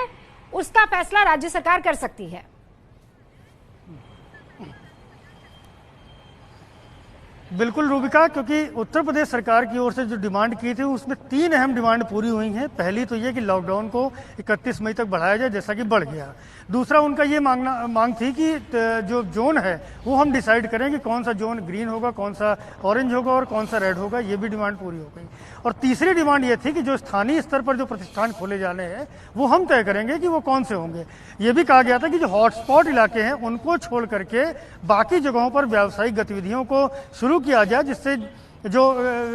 उसका फैसला राज्य सरकार कर सकती है। बिल्कुल रूबिका, क्योंकि उत्तर प्रदेश सरकार की ओर से जो डिमांड की थी उसमें 3 अहम डिमांड पूरी हुई हैं। पहली तो ये कि लॉकडाउन को 31 मई तक बढ़ाया जाए, जैसा कि बढ़ गया। दूसरा उनका ये मांग थी कि जो जोन है वो हम डिसाइड करें कि कौन सा जोन ग्रीन होगा, कौन सा ऑरेंज होगा और कौन सा रेड होगा। ये भी डिमांड पूरी हो गई। और तीसरी डिमांड ये थी कि जो स्थानीय स्तर पर जो प्रतिष्ठान खोले जाने हैं वो हम तय करेंगे कि वो कौन से होंगे। ये भी कहा गया था कि जो हॉटस्पॉट इलाके हैं उनको छोड़ करके बाकी जगहों पर व्यावसायिक गतिविधियों को शुरू किया जाए, जिससे जो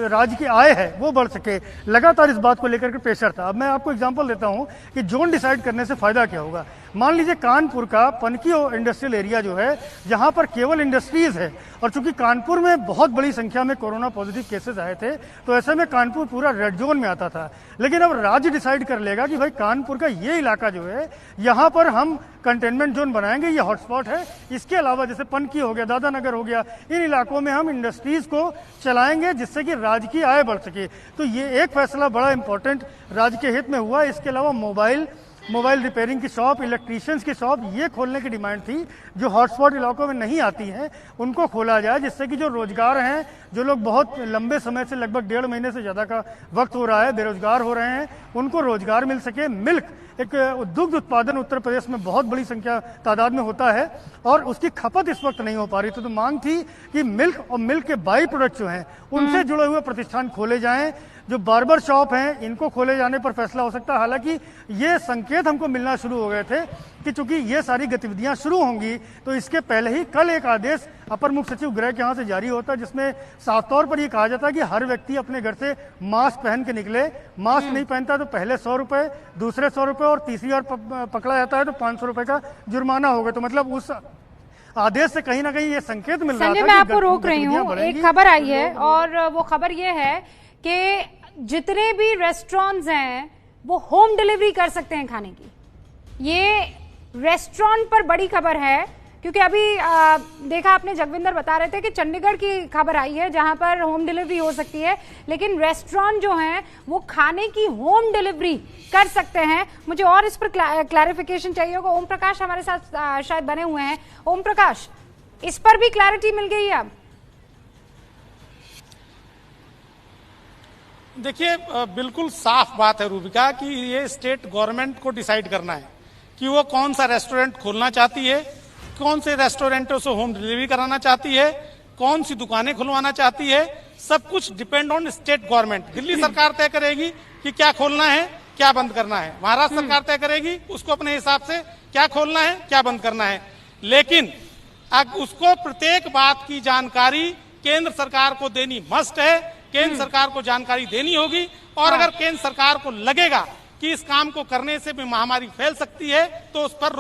राज्य की आय है वो बढ़ सके। लगातार इस बात को लेकर के प्रेशर था। अब मैं आपको एग्जांपल देता हूं कि जोन डिसाइड करने से फायदा क्या होगा। मान लीजिए कानपुर का पनकी इंडस्ट्रियल एरिया जो है, जहां पर केवल इंडस्ट्रीज है, और चूंकि कानपुर में बहुत बड़ी संख्या में कोरोना पॉजिटिव केसेस आए थे तो ऐसे में कानपुर पूरा रेड जोन में आता था। लेकिन अब राज्य डिसाइड कर लेगा कि भाई कानपुर का ये इलाका जो है यहाँ पर हम कंटेनमेंट जोन बनाएंगे, ये हॉटस्पॉट है। इसके अलावा जैसे पनकी हो गया, दादानगर हो गया, इन इलाकों में हम इंडस्ट्रीज को चलाएंगे जिससे कि राज्य की आय बढ़ सके। तो ये एक फैसला बड़ा इंपॉर्टेंट राज्य के हित में हुआ। इसके अलावा मोबाइल रिपेयरिंग की शॉप, इलेक्ट्रीशियंस की शॉप, ये खोलने की डिमांड थी जो हॉटस्पॉट इलाकों में नहीं आती हैं, उनको खोला जाए, जिससे कि जो रोजगार हैं, जो लोग बहुत लंबे समय से लगभग 1.5 महीने से ज़्यादा का वक्त हो रहा है बेरोजगार हो रहे हैं, उनको रोजगार मिल सके। मिल्क, एक दुग्ध उत्पादन उत्तर प्रदेश में बहुत बड़ी संख्या तादाद में होता है और उसकी खपत इस वक्त नहीं हो पा रही थी। तो मांग थी कि मिल्क और मिल्क के बाई प्रोडक्ट जो हैं उनसे जुड़े हुए प्रतिष्ठान खोले जाएं। जो बार्बर शॉप हैं इनको खोले जाने पर फैसला हो सकता है। हालांकि ये संकेत हमको मिलना शुरू हो गए थे कि चूंकि ये सारी गतिविधियां शुरू होंगी तो इसके पहले ही कल एक आदेश अपर मुख्य सचिव गृह के यहाँ से जारी होता है, जिसमें साफ तौर पर यह कहा जाता है कि हर व्यक्ति अपने घर से मास्क पहन के निकले। मास्क नहीं पहनता तो पहले 100 रुपए, दूसरे 100 रुपए और तीसरी बार पकड़ा जाता है तो 500 रुपए का जुर्माना होगा। तो मतलब उस आदेश से कहीं ना कहीं ये संकेत मिल रहा था। मैं आपको रोक रही हूँ, एक खबर आई है और वो खबर ये है कि जितने भी रेस्टोरेंट्स हैं वो होम डिलीवरी कर सकते हैं खाने की। ये रेस्टोरेंट पर बड़ी खबर है, क्योंकि अभी देखा आपने, जगविंदर बता रहे थे कि चंडीगढ़ की खबर आई है जहां पर होम डिलीवरी हो सकती है, लेकिन रेस्टोरेंट जो हैं वो खाने की होम डिलीवरी कर सकते हैं। मुझे और इस पर क्लैरिफिकेशन चाहिए होगा। ओम प्रकाश हमारे साथ शायद बने हुए हैं। ओम प्रकाश, इस पर भी क्लैरिटी मिल गई है अब? देखिए, बिल्कुल साफ बात है रूबिका कि ये स्टेट गवर्नमेंट को डिसाइड करना है कि वो कौन सा रेस्टोरेंट खोलना चाहती है, कौन से रेस्टोरेंटों से होम डिलीवरी कराना चाहती है, कौन सी दुकानें खुलवाना चाहती है। सब कुछ depend on state government. Delhi सरकार तय करेगी कि क्या खोलना है, क्या बंद करना है। महाराष्ट्र सरकार तय करेगी उसको अपने हिसाब से क्या खोलना है, क्या बंद करना है। लेकिन अब उसको प्रत्येक बात की जानकारी केंद्र सरकार को देनी मस्ट है। केंद्र सरकार को जानकारी देनी होगी और अगर केंद्र सरकार को लगेगा कि इस काम को करने से भी महामारी फैल सकती है तो उस पर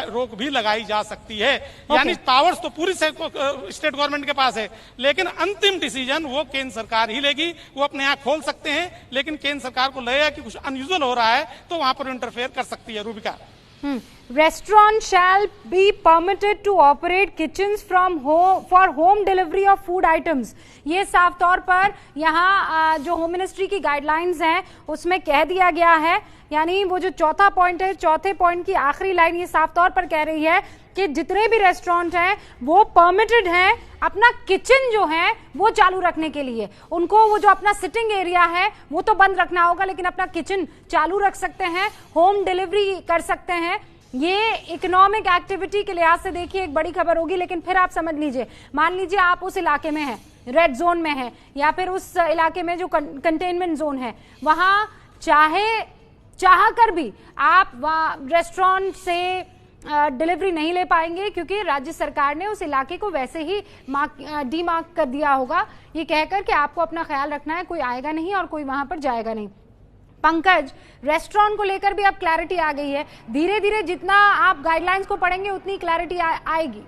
रोक भी लगाई जा सकती है। यानी पावर्स तो पूरी स्टेट गवर्नमेंट के पास है, लेकिन अंतिम डिसीजन वो केंद्र सरकार ही लेगी। वो अपने यहाँ खोल सकते हैं, लेकिन केंद्र सरकार को लगेगा कि कुछ अनयूजुअल हो रहा है तो वहां पर इंटरफेयर कर सकती है। Rubika, Restaurant shall be permitted to operate kitchens from home for home delivery of food items। ये साफ तौर पर यहाँ जो होम मिनिस्ट्री की गाइडलाइंस हैं उसमें कह दिया गया है। यानी वो जो चौथा पॉइंट है, चौथे पॉइंट की आखिरी लाइन ये साफ तौर पर कह रही है कि जितने भी रेस्टोरेंट हैं वो परमिटेड हैं अपना किचन जो है वो चालू रखने के लिए। उनको वो जो अपना सिटिंग एरिया है वो तो बंद रखना होगा, लेकिन अपना किचन चालू रख सकते हैं, होम डिलीवरी कर सकते हैं। ये इकोनॉमिक एक्टिविटी के लिहाज से देखिए एक बड़ी खबर होगी। लेकिन फिर आप समझ लीजिए, मान लीजिए आप उस इलाके में हैं, रेड जोन में है, या फिर उस इलाके में जो कंटेनमेंट जोन है, वहां चाह कर भी आप रेस्टोरेंट से डिलीवरी नहीं ले पाएंगे, क्योंकि राज्य सरकार ने उस इलाके को वैसे ही डीमार्क कर दिया होगा, ये कहकर कि आपको अपना ख्याल रखना है, कोई आएगा नहीं और कोई वहां पर जाएगा नहीं। पंकज, रेस्टोरेंट को लेकर भी अब क्लैरिटी आ गई है। धीरे धीरे जितना आप गाइडलाइंस को पढ़ेंगे उतनी क्लैरिटी आएगी।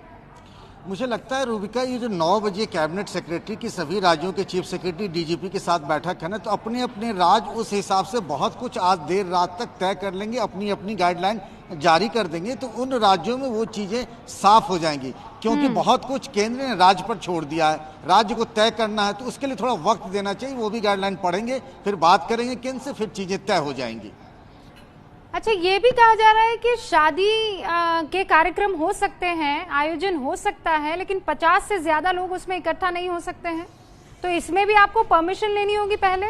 मुझे लगता है रूबिका, ये जो 9 बजे कैबिनेट सेक्रेटरी की सभी राज्यों के चीफ सेक्रेटरी डीजीपी के साथ बैठक है ना, तो अपने अपने राज्य उस हिसाब से बहुत कुछ आज देर रात तक तय कर लेंगे, अपनी अपनी गाइडलाइन जारी कर देंगे, तो उन राज्यों में वो चीजें साफ हो जाएंगी। क्योंकि बहुत कुछ केंद्र ने राज्य पर छोड़ दिया है, राज्य को तय करना है, तो उसके लिए थोड़ा वक्त देना चाहिए। वो भी गाइडलाइन पढ़ेंगे, फिर बात करेंगे केंद्र से, फिर चीजें तय हो जाएंगी। अच्छा, ये भी कहा जा रहा है कि शादी के कार्यक्रम हो सकते हैं, आयोजन हो सकता है, लेकिन 50 से ज्यादा लोग उसमें इकट्ठा नहीं हो सकते हैं, तो इसमें भी आपको परमिशन लेनी होगी पहले?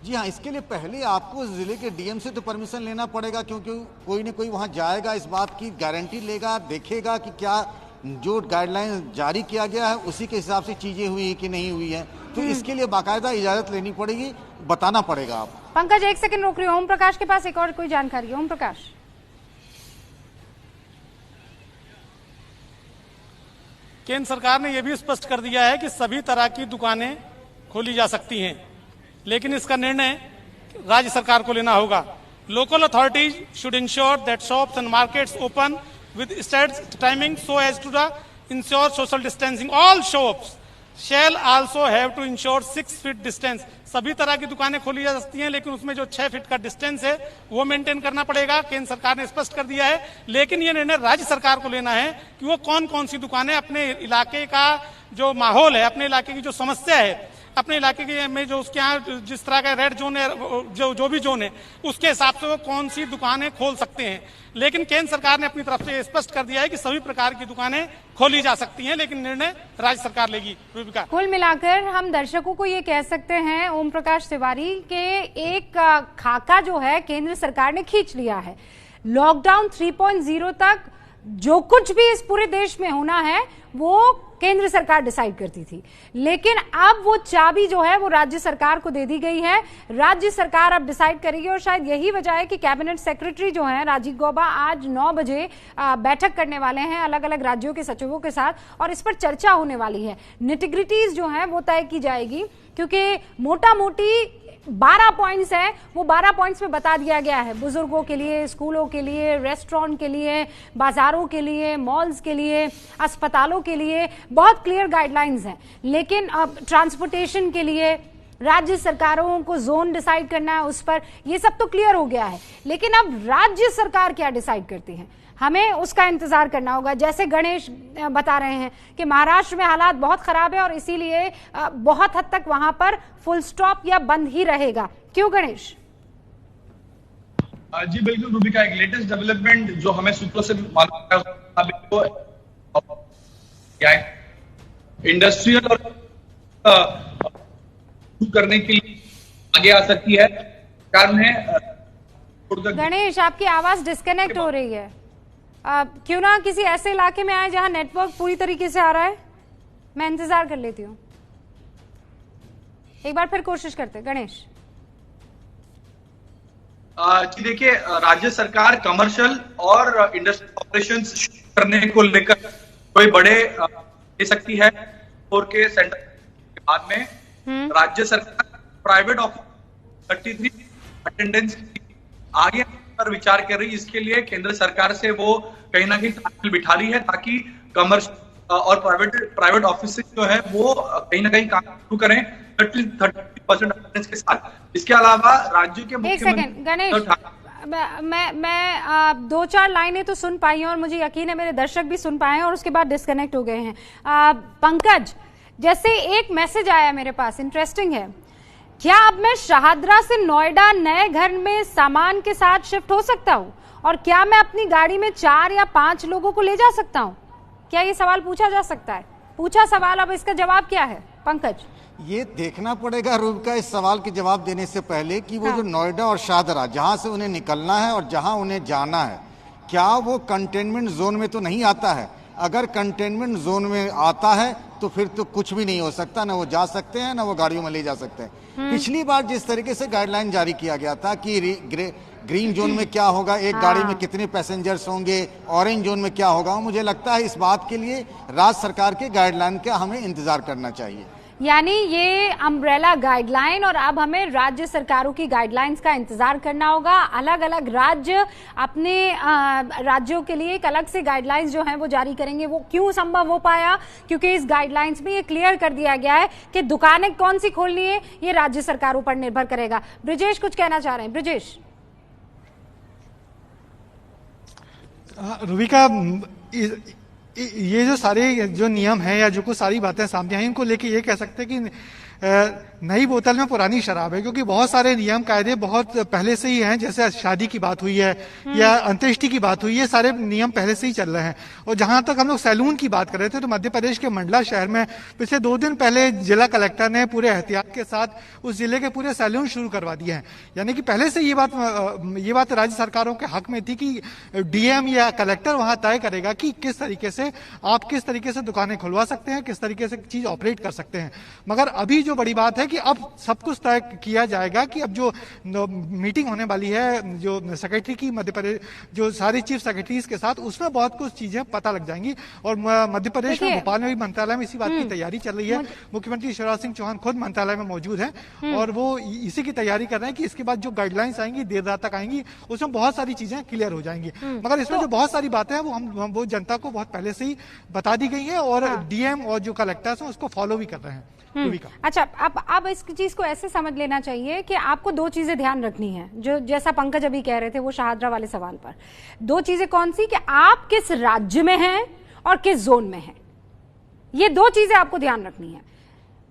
जी हाँ, इसके लिए पहले आपको जिले के डीएम से तो परमिशन लेना पड़ेगा, क्योंकि कोई न कोई वहां जाएगा, इस बात की गारंटी लेगा, देखेगा कि क्या जो गाइडलाइन जारी किया गया है उसी के हिसाब से चीजें हुई है कि नहीं हुई है। तो इसके लिए बाकायदा इजाजत लेनी पड़ेगी, बताना पड़ेगा आप। पंकज, एक सेकंड रोक रही हूँ। ओम प्रकाश के पास एक और कोई जानकारी है। ओम प्रकाश, केंद्र सरकार ने यह भी स्पष्ट कर दिया है कि सभी तरह की दुकानें खोली जा सकती हैं, लेकिन इसका निर्णय राज्य सरकार को लेना होगा। Local authorities should ensure that shops and markets open with staggered timing so as to ensure social distancing. All shops shall also have to ensure 6 feet distance. सभी तरह की दुकानें खोली जा सकती हैं, लेकिन उसमें जो 6 फीट का डिस्टेंस है वो मेंटेन करना पड़ेगा। केंद्र सरकार ने स्पष्ट कर दिया है, लेकिन ये निर्णय राज्य सरकार को लेना है कि वो कौन कौन सी दुकानें अपने इलाके का जो माहौल है, अपने इलाके की जो समस्या है, अपने इलाके के में जो उसके यहाँ जिस तरह का रेड जोन है, जो भी जोन है, उसके हिसाब से वो कौन सी दुकानें खोल सकते हैं। लेकिन केंद्र सरकार ने अपनी तरफ से स्पष्ट कर दिया है कि सभी प्रकार की दुकानें खोली जा सकती हैं, लेकिन निर्णय राज्य सरकार लेगी। रूबिका, कुल मिलाकर हम दर्शकों को ये कह सकते हैं, ओम प्रकाश तिवारी, के एक खाका जो है केंद्र सरकार ने खींच लिया है। लॉकडाउन 3.0 तक जो कुछ भी इस पूरे देश में होना है वो केंद्र सरकार डिसाइड करती थी, लेकिन अब वो चाबी जो है वो राज्य सरकार को दे दी गई है। राज्य सरकार अब डिसाइड करेगी, और शायद यही वजह है कि कैबिनेट सेक्रेटरी जो है राजीव गौबा आज 9 बजे बैठक करने वाले हैं अलग अलग राज्यों के सचिवों के साथ, और इस पर चर्चा होने वाली है। निटिग्रिटीज जो है वो तय की जाएगी, क्योंकि मोटा मोटी 12 पॉइंट्स है, वो 12 पॉइंट्स में बता दिया गया है बुजुर्गों के लिए, स्कूलों के लिए, रेस्टोरेंट के लिए, बाजारों के लिए, मॉल्स के लिए, अस्पतालों के लिए बहुत क्लियर गाइडलाइंस हैं। लेकिन अब ट्रांसपोर्टेशन के लिए राज्य सरकारों को जोन डिसाइड करना है, उस पर ये सब तो क्लियर हो गया है, लेकिन अब राज्य सरकार क्या डिसाइड करती है हमें उसका इंतजार करना होगा। जैसे गणेश बता रहे हैं कि महाराष्ट्र में हालात बहुत खराब है और इसीलिए बहुत हद तक वहां पर फुल स्टॉप या बंद ही रहेगा। क्यों गणेश? जी बिल्कुल रूबिका, एक लेटेस्ट डेवलपमेंट जो हमें सूत्रों से मालूम है, इंडस्ट्रियल और करने के लिए आगे आ सकती है। गणेश, आपकी आवाज डिस्कनेक्ट हो रही है। क्यों ना किसी ऐसे इलाके में आए जहां नेटवर्क पूरी तरीके से आ रहा है। मैं इंतजार कर लेती हूँ, एक बार फिर कोशिश करते। गणेश जी देखिए, राज्य सरकार कमर्शियल और इंडस्ट्रियल ऑपरेशंस करने को लेकर कोई बड़े ले सकती है। 4K सेंटर के बाद में राज्य सरकार प्राइवेट ऑफिस 33 अटेंडेंस आगे पर विचार कर रही है। इसके लिए केंद्र सरकार से वो कहीं ना कहीं तालमेल बिठा रही है ताकि कमर्शियल और प्राइवेट ऑफिस जो है वो कहीं ना कहीं काम शुरू करें 30% अटेंडेंस के साथ। इसके अलावा राज्य के मुख्यमंत्री गणेश, मैं 2-4 लाइनें तो सुन पाई हूं और मुझे यकीन है मेरे दर्शक भी सुन पाए हैं और उसके बाद डिस्कनेक्ट हो गए हैं। पंकज, जैसे एक मैसेज आया मेरे पास, इंटरेस्टिंग है, क्या अब मैं शाहदरा से नोएडा नए घर में सामान के साथ शिफ्ट हो सकता हूं और क्या मैं अपनी गाड़ी में 4 या 5 लोगों को ले जा सकता हूं? क्या ये सवाल पूछा जा सकता है? पूछा सवाल, अब इसका जवाब क्या है पंकज? ये देखना पड़ेगा रूबिका इस सवाल के जवाब देने से पहले कि वो जो नोएडा और शाहदरा जहां से उन्हें निकलना है और जहां उन्हें जाना है, क्या वो कंटेनमेंट जोन में तो नहीं आता है? अगर कंटेनमेंट जोन में आता है तो फिर तो कुछ भी नहीं हो सकता, ना वो जा सकते हैं ना वो गाड़ियों में ले जा सकते हैं। पिछली बार जिस तरीके से गाइडलाइन जारी किया गया था कि ग्रीन जोन में क्या होगा, एक गाड़ी में कितने पैसेंजर्स होंगे, ऑरेंज जोन में क्या होगा, मुझे लगता है इस बात के लिए राज्य सरकार के गाइडलाइन का हमें इंतजार करना चाहिए। यानी ये अम्ब्रेला गाइडलाइन और अब हमें राज्य सरकारों की गाइडलाइंस का इंतजार करना होगा। अलग अलग राज्य अपने राज्यों के लिए एक अलग से गाइडलाइंस जो हैं वो जारी करेंगे। वो क्यों संभव हो पाया? क्योंकि इस गाइडलाइंस में ये क्लियर कर दिया गया है कि दुकानें कौन सी खोलनी है ये राज्य सरकारों पर निर्भर करेगा। ब्रिजेश कुछ कहना चाह रहे हैं? ब्रिजेश। रूबिका, ये जो सारे जो नियम है या जो कुछ सारी बातें सामने आई उनको लेके ये कह सकते हैं कि नई बोतल में पुरानी शराब है, क्योंकि बहुत सारे नियम कायदे बहुत पहले से ही हैं। जैसे शादी की बात हुई है या अंत्येष्टि की बात हुई है, सारे नियम पहले से ही चल रहे हैं। और जहां तक हम लोग सैलून की बात कर रहे थे तो मध्य प्रदेश के मंडला शहर में पिछले 2 दिन पहले जिला कलेक्टर ने पूरे एहतियात के साथ उस जिले के पूरे सैलून शुरू करवा दिए हैं। यानी कि पहले से ये बात राज्य सरकारों के हक में थी कि डीएम या कलेक्टर वहां तय करेगा कि किस तरीके से दुकानें खुलवा सकते हैं, किस तरीके से चीज ऑपरेट कर सकते हैं। मगर अभी जो बड़ी बात है कि अब सब कुछ तय किया जाएगा कि अब जो मीटिंग होने वाली है जो सेक्रेटरी की मध्य प्रदेश जो सारी चीफ सेक्रेटरीज के साथ, उसमें बहुत कुछ चीजें पता लग जाएंगी। और मध्य प्रदेश में भोपाल में भी मंत्रालय में इसी बात की तैयारी चल रही है। मुख्यमंत्री शिवराज सिंह चौहान खुद मंत्रालय में मौजूद हैं और वो इसी की तैयारी कर रहे हैं कि इसके बाद जो गाइडलाइंस आएंगी देर रात तक आएंगी, उसमें बहुत सारी चीजें क्लियर हो जाएंगी। मगर इसमें जो बहुत सारी बातें हैं वो जनता को बहुत पहले से ही बता दी गई है और डीएम और जो कलेक्टर्स हैं उसको फॉलो भी कर रहे हैं। अच्छा, अब इस चीज को ऐसे समझ लेना चाहिए कि आपको 2 चीजें ध्यान रखनी है, जो जैसा पंकज अभी कह रहे थे वो शाहदरा वाले सवाल पर। 2 चीजें कौन सी? कि आप किस राज्य में हैं और किस जोन में हैं, ये 2 चीजें आपको ध्यान रखनी है।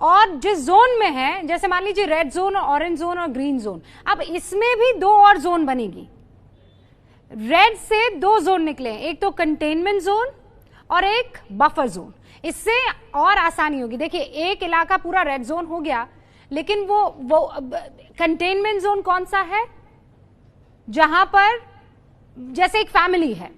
और जिस जोन में है, जैसे मान लीजिए रेड जोन, ऑरेंज जोन और ग्रीन जोन, अब इसमें भी 2 और जोन बनेगी। रेड से 2 जोन निकले, एक तो कंटेनमेंट जोन और एक बफर जोन। इससे और आसानी होगी। देखिए, एक इलाका पूरा रेड जोन हो गया, लेकिन वो कंटेनमेंट जोन कौन सा है? जहां पर जैसे एक फैमिली है,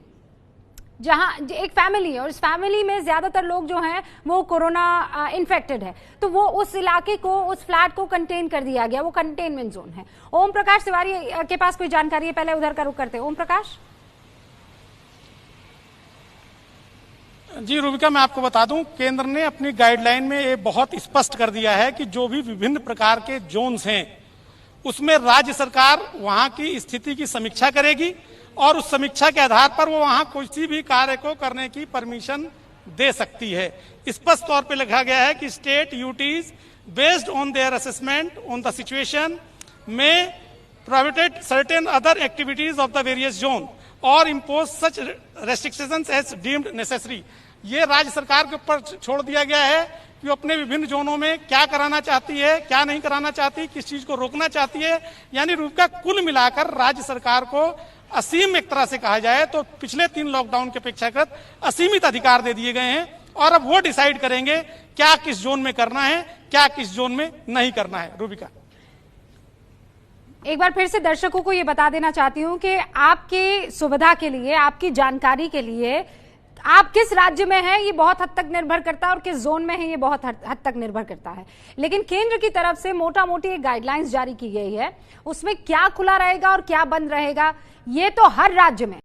जहां एक फैमिली है और इस फैमिली में ज्यादातर लोग जो हैं वो कोरोना इन्फेक्टेड है, तो वो उस इलाके को, उस फ्लैट को कंटेन कर दिया गया, वो कंटेनमेंट जोन है। ओम प्रकाश तिवारी के पास कोई जानकारी है? पहले उधर का रुख करते हैं। ओम प्रकाश जी। रूबिका, मैं आपको बता दूं, केंद्र ने अपनी गाइडलाइन में ये बहुत स्पष्ट कर दिया है कि जो भी विभिन्न प्रकार के जोन्स हैं उसमें राज्य सरकार वहां की स्थिति की समीक्षा करेगी और उस समीक्षा के आधार पर वो वहां किसी भी कार्य को करने की परमिशन दे सकती है। स्पष्ट तौर पे लिखा गया है कि state UTs based on their assessment on the situation may prohibited certain other activities of the various zone और impose such restrictions as deemed necessary. ये राज्य सरकार के ऊपर छोड़ दिया गया है कि वो अपने विभिन्न जोनों में क्या कराना चाहती है, क्या नहीं कराना चाहती, किस चीज को रोकना चाहती है। यानी रूबिका, कुल मिलाकर राज्य सरकार को असीम, एक तरह से कहा जाए तो पिछले 3 लॉकडाउन के अपेक्षाकृत असीमित अधिकार दे दिए गए हैं और अब वो डिसाइड करेंगे क्या किस जोन में करना है, क्या किस जोन में नहीं करना है। रूबिका, एक बार फिर से दर्शकों को ये बता देना चाहती हूं कि आपकी सुविधा के लिए, आपकी जानकारी के लिए, आप किस राज्य में हैं ये बहुत हद तक निर्भर करता है और किस जोन में है ये बहुत हद तक निर्भर करता है। लेकिन केंद्र की तरफ से मोटा मोटी एक गाइडलाइंस जारी की गई है, उसमें क्या खुला रहेगा और क्या बंद रहेगा ये तो हर राज्य में